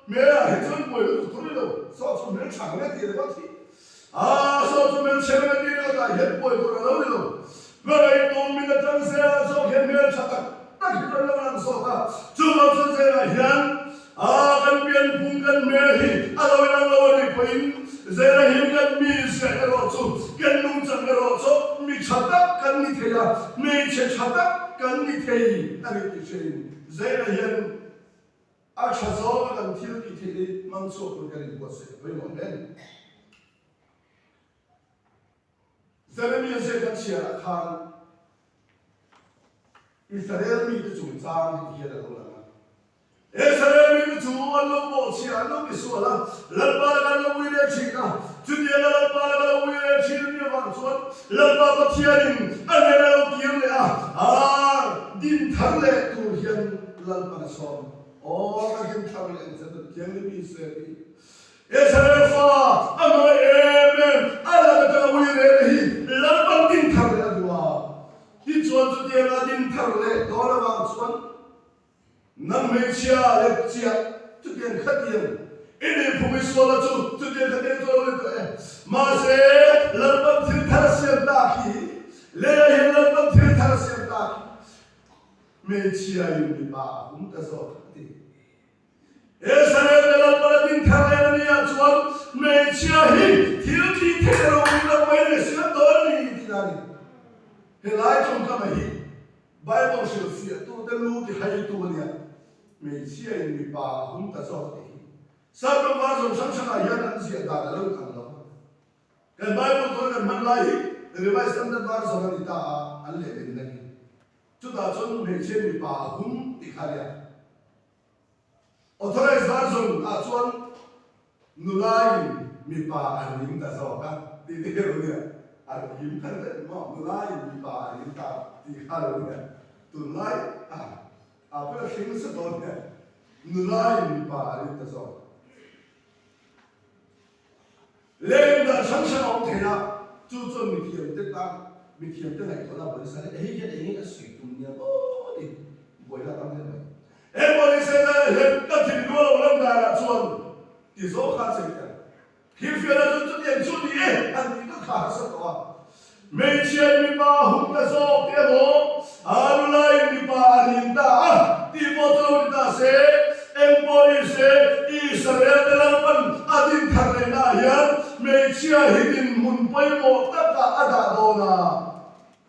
매야 해전 보여도 돌려 서서 매치하면 되는 거 같아. 서서 매치하면 되는 거다. 해 보여도 나오려. 왜 도민의 전세에서 매치하다 딱 그러려고 서가 주방 전세가 현 간변 분간 매히 아로이랑 어리 보인 제가 힘간 미세로서 간농장으로서 미쳤다 간미태야 미쳤다 간미태이 아니 뜻인 제가 현 아차서 간 티르기 티리 망소 그렇게 되었어요. 왜 뭐는 제레미야세 같이야 칸 이스라엘 미드 중장 이해라고 Israel tu allo boci allo biswala lalba allo wire china judia lalba allo wire china wanson lalba bathiarin anelo kiamle din tharle tu hian lalba som din tharle zat kiamle bi se Israel fa amre amen ala ta wire hi lalba din tharle adwa hi chuan judia din tharle dora wanson nang me chia le chia tu tian khat tian ini phumi sola chu tu tian khat tian zo le ma se lalban thil thar siam ta ki le hin lalban thil thar siam ta me chia yu bi ba ta so ti sare le lalban din thar le ni ya chuan me chia hi thil ki the ro wi la mai le sia to ni ti na ni he lai chong ka mai Bible shil sia tu de lu ti hai tu ni me chia in mi pa ta so ti sa ko ma so sang sang ya nan sia da lo kan lo kan Bible to kan man lai revise standard var so ni ta an le din ni chu da chon me chia mi pa ti kha ya authorized version chuan nu lai mi pa an ring ta so ka ti ti ro ni him kan de mo nu lai mi pa ring ta ti kha ro ni tu lai pero sing sa don ne nulai mi pa ri ta so le da sang sang ong thena chu chu mi thiam te ta mi thiam te ngai thola bol sa le he he sui tum nia o di boi la tam ne e boi se da he ta thin lo lam da la chuan ti zo kha se ta khi fi la chu chu chu ni an ti ka kha sa to me chen mi pa hum ta so te mo alulai mi pa arin ta ti mo to ta se empoli se Israel de la pan adin tharle na yan me chia hidin mun pai mo ta ka ada do na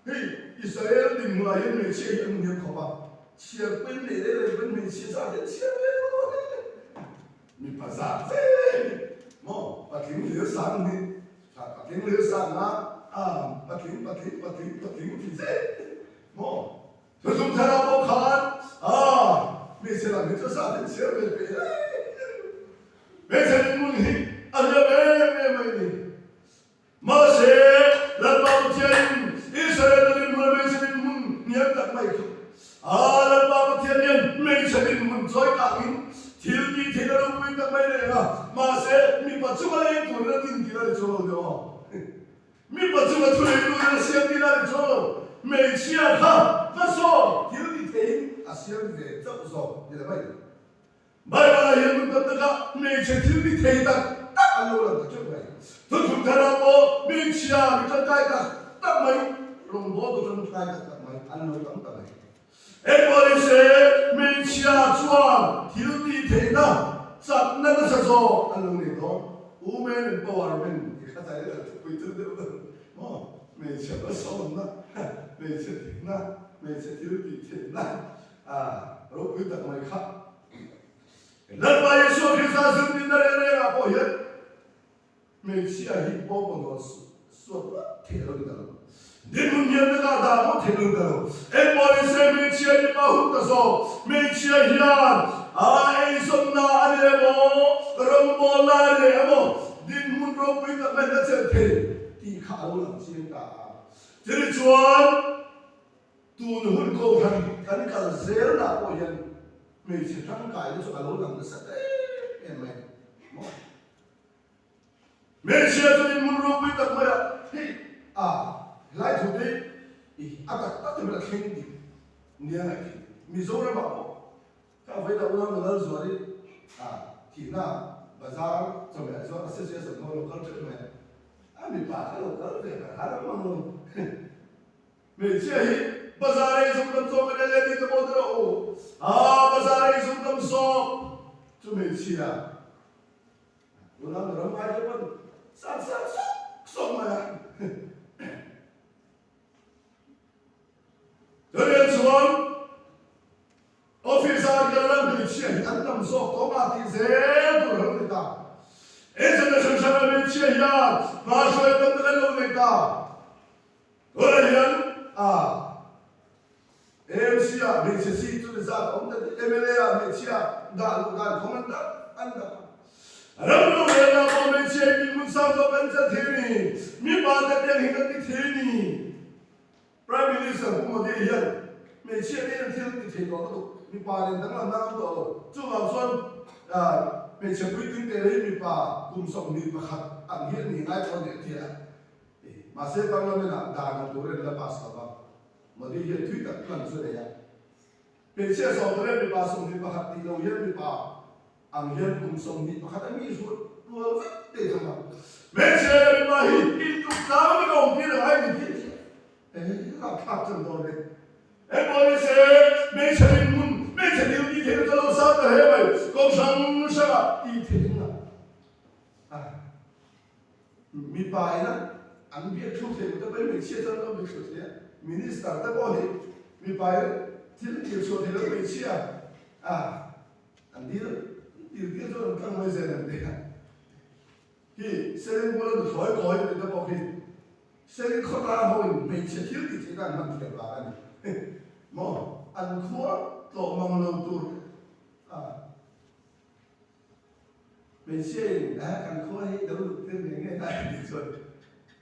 hi Israel din mu ayin me chia yan ne ko ba chia pen le le pen me chia sa de chia mi pa sa se mo pa king le sang ni pa king le sang na pa king ti se mo so sum thara bo khan me se la me to sa de se be me se mun hi ala me mai ni ma se la ba tian Israel de mun me se mun niam tak mai la ba tian me se mun choi ka in thil ti thil ro wi tak mai le na ma se mi pa chu ma le tu na tin ti la cho lo mi pa chu ma tu le tu na se ti la cho me chia ha ma so thil ti the asiam ve cha so ni la mai bai ba ye mun ta ka me che thil ti the ta ta lo la ta chu mai tu tu ta ra mo me chia mi ta kai ta ta mai long bo tu chung kai ta mai an lo tam ta mai e bo le se me chia chuan thil ti the na sa na sa so alone ni do women empowerment cái cái này là quý tư được đó mình sẽ có son đó mình sẽ thiện đó mình sẽ thiếu bị thiện đó rồi quý tật mày khác lần ba Yesu Christ dùng tin đời này là bao nhiêu mình sẽ hít bao bằng đó suốt thế rồi đó đến một ngày nữa là một thế rồi đó em bảo sẽ mình sẽ đi bao hút đó mình sẽ hiền ai sống na anh em ô rong bò na anh em ô din mun ro quý tật mình đã trở thế thì khá lâu lắm xin cả thế thì chuan tu nó hút câu thành cái cả dễ là bao nhiêu mình sẽ thắng cái cho cả lâu lắm nó sẽ đấy em mày mình sẽ cho nên muốn rút quý tật mày lại thủ đấy các thì mình là khen đi nhớ này mình dấu ra bảo các vậy là ulang ulang rồi đi thì na bazar cho mẹ cho nó sẽ sử dụng nó chơi mẹ mình bảo cái nó về cả hai nó luôn mình sẽ bazar ấy dùng tâm số cái này đi tới bao giờ bazar ấy dùng tâm số cho mình chia ulang ulang hai đứa con sát xong mà cho nên xuống officer cái lần bị chia anh tâm số có ba thì dễ tôi hơn người ta international bị chia ya mà rồi tâm cái lâu người ta rồi hiện MCA mình sẽ xin tôi ra ông ta MLA mình chia đã không anh ta Râm lô về là bọn mình chia mình muốn sao cho bên chân thế này mình bảo tất nhiên hình thức như thế này Prime Minister cũng một địa hiện mình chia đến thiên thì thế đó mình bảo đến tăng là năm đó chú bảo xuân mình sẽ quyết định thế đấy mình bảo cùng sống mình mà khát ăn hiện mình ai có thể thiệt mà sẽ bằng là mình làm đàn làm đồ lên là pass là bằng mà địa hiện thuyết tất lần rồi đấy mình chia sống đấy mình bảo sống mình mà khát thì đâu hiện mình bảo ang hiền cùng sống đi mà khát anh nghĩ rồi luôn vất để thằng nào mẹ chơi mà hít tục đá mới còn kia là ai mình biết là khác chân đó đấy em nói sẽ mẹ chơi đi thế nó đâu sao cả hết vậy con sống sao đi thế nào mi bài đó anh biết chút thế mà bây giờ chia cho nó biết chút thế minister ta có gì mi bài thì chút thế nó bị chia anh đi 이렇게 저는 강화에 되는데 이 세력보다도 더 거의 되다 보니 세력 커다 보인 매체 길이 제가 안 만들게 봐. 뭐 안코어 또 먹는 또 매체 안코어에 너무 되는 게 아니죠.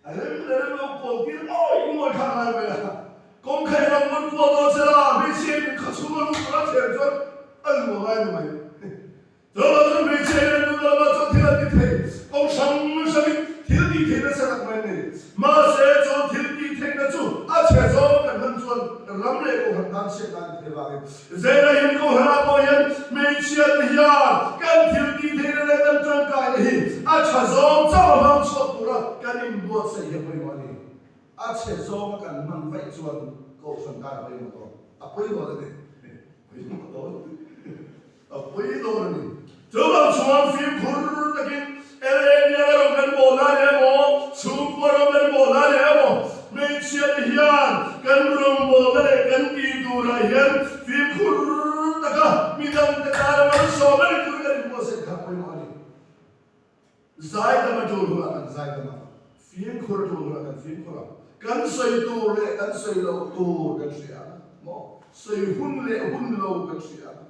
아니면 뭐 볼길 이거 가는 거야. 공khai một cuộc đó sẽ là 매체 가수는 그렇게 해서 알고 가는 거예요. 저는 매체를 누가 thiên thế ông sống thiên thế nó sẽ đặc biệt này mà sẽ cho thiên thế nó chú sẽ cho cái mình chuẩn lắm lệ của hắn sẽ làm thế vậy giờ này hiện có hàng bao nhiêu 매체 thì cái thiên thế nó đang trong cái này sẽ cho cho hắn số pura cái niềm vui sẽ hiện với mọi người sẽ cho cái mình phải chuẩn cầu chuẩn cái với một đó bây giờ này bây giờ này 저번 중앙 필 부르르긴 엘레니아로 간 모나레모 수포로 간 모나레모 메치아히안 간무롱 모나레 간 비두라히안 필 부르르다가 미담 따라만 소를 그르는 곳에 갖고 있는 자이다마 조르가 자이다마 필 코르 조르가 필 코라 간 소이도레 간 소이로 도 간시야 뭐 소이 훈로 간시야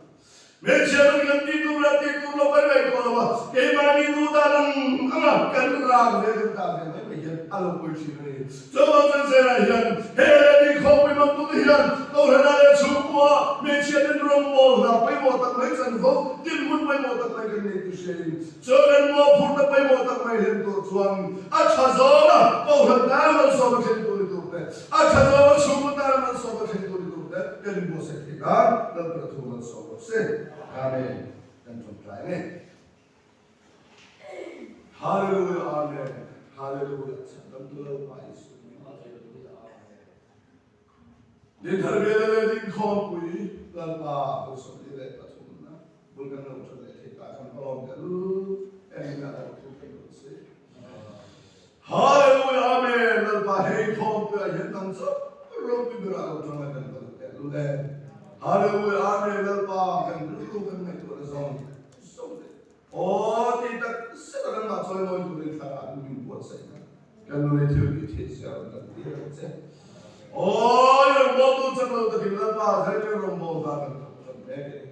매체는 뒤돌로 빨리 걸어와 개만이 누다는 간랑 내든다 내면 알고 볼지는 저번 세라현 헤레니 코비만 두디한 또하나의 축구와 매체는 롱볼나 빼모딱 매천고 딜문 빼모딱 매근네 두셰 저는 뭐 풀다 빼모딱 매현도 주왕 찾아라 또하나만 소박한 도리도 돼 찾아와 축구다만 소박한 도리도 돼 그런 곳에 내가 너를 도는 소박세 아멘. 좀 잘해. 할렐루야, 아멘. 할렐루야. 참담도 많이 쓰고. 내 달베레 din khopui lampa usole le patuna bulgan no chole thika kan om galu em là thuộc cái luật sĩ hallelujah amen lần ba hay không phải hiện năng số rồi bây giờเราทำกันกันรู้ได้hallelujah amen lần baกันรู้กันไม่ตัวละสองโอ้ที่ตักเสร็จแล้วมาช่วยเราดูในทางดูปวดเสียกันรู้ในที่ที่เสียกันที่เราเสียโอ้ยบอกตัวฉันเราตะกี้lần baใช้เรื่องมองตากันแม่กัน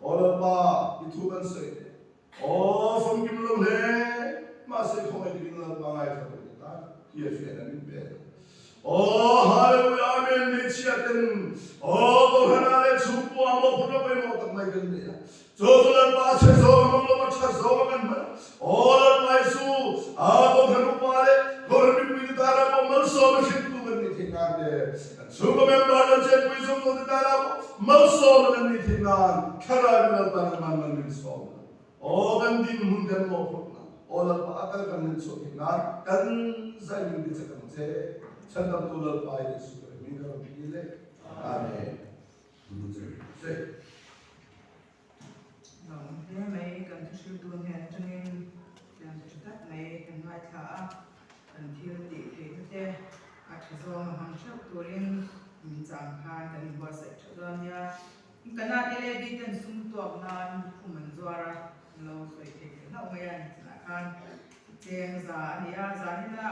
โอ้lần baที่ทุกคนเสียโอ้ฟังกินลงเลยมาเสียของไอ้ที่lần baไงทำกันตาที่เสียนั่นเป็นโอ้ฮาเลลูยาอาเมนนี่เชื่อกันโอ้ตัวขนาดนี้ชุบปัวมาพูดไปหมดตั้งไม่กันเนี่ยโจตุลันบาเชโซมันลงมาชักโซกันมันโอ้ลันไมซูอาตัวขนุปาเลคนมีปีตาราบมันโซมันชิดตัวกันนี่ที่งานเดียชุบเมมบาร์เจ็บปีซุ่มตัวตาราบมันโซมันนี่ที่งานขนาดนั้นตารามันนี่โซโอ้กันดินหุ่นเดมโมพูดนะโอ้ลันบาอัตกันนี่โซที่งานกันใจมันดิฉันกันเจฉันทำตัวเราไปในสุดมีเราพิเลอาเมนเสร็จเราไม่กันทุกสิ่งตัวเนี่ยจนเองอย่างจุดนั้นไม่กันไม่ขากันที่เราดีที่เจ้อาจจะส่งหันชอบตัวเองมีจำคัญกันบัวเสร็จชุดนี้กันน่าจะเลยดีกันสุ่มตัวงานผู้มันจวาระเราสวยเองเราไม่ยันธนาคารเจียงซาเนี่ยซาเนี่ย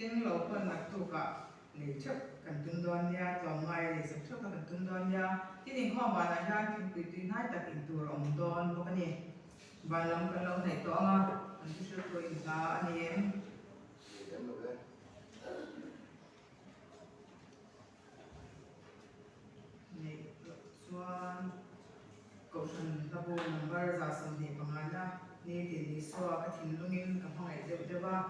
tiếng lâu hơn là tụ cả để chấp cần tuân đoan nha toàn ngày để sắp chấp cần tuân đoan nha cái tình况bà này ra thì tùy tùy hai ta tình tụ rộng đoan có cái này và lòng cái lâu này to mà anh cứ sửa tôi là anh em này xoan cầu thần ta vô number ra xong thì bằng anh nha này thì đi xoa cái thìn lung in cái phòng này đều ba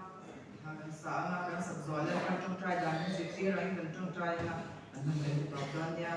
kan sa kan sak zo le kan trong trai dan music ti ra in kan trong trai na an nan le top dan ya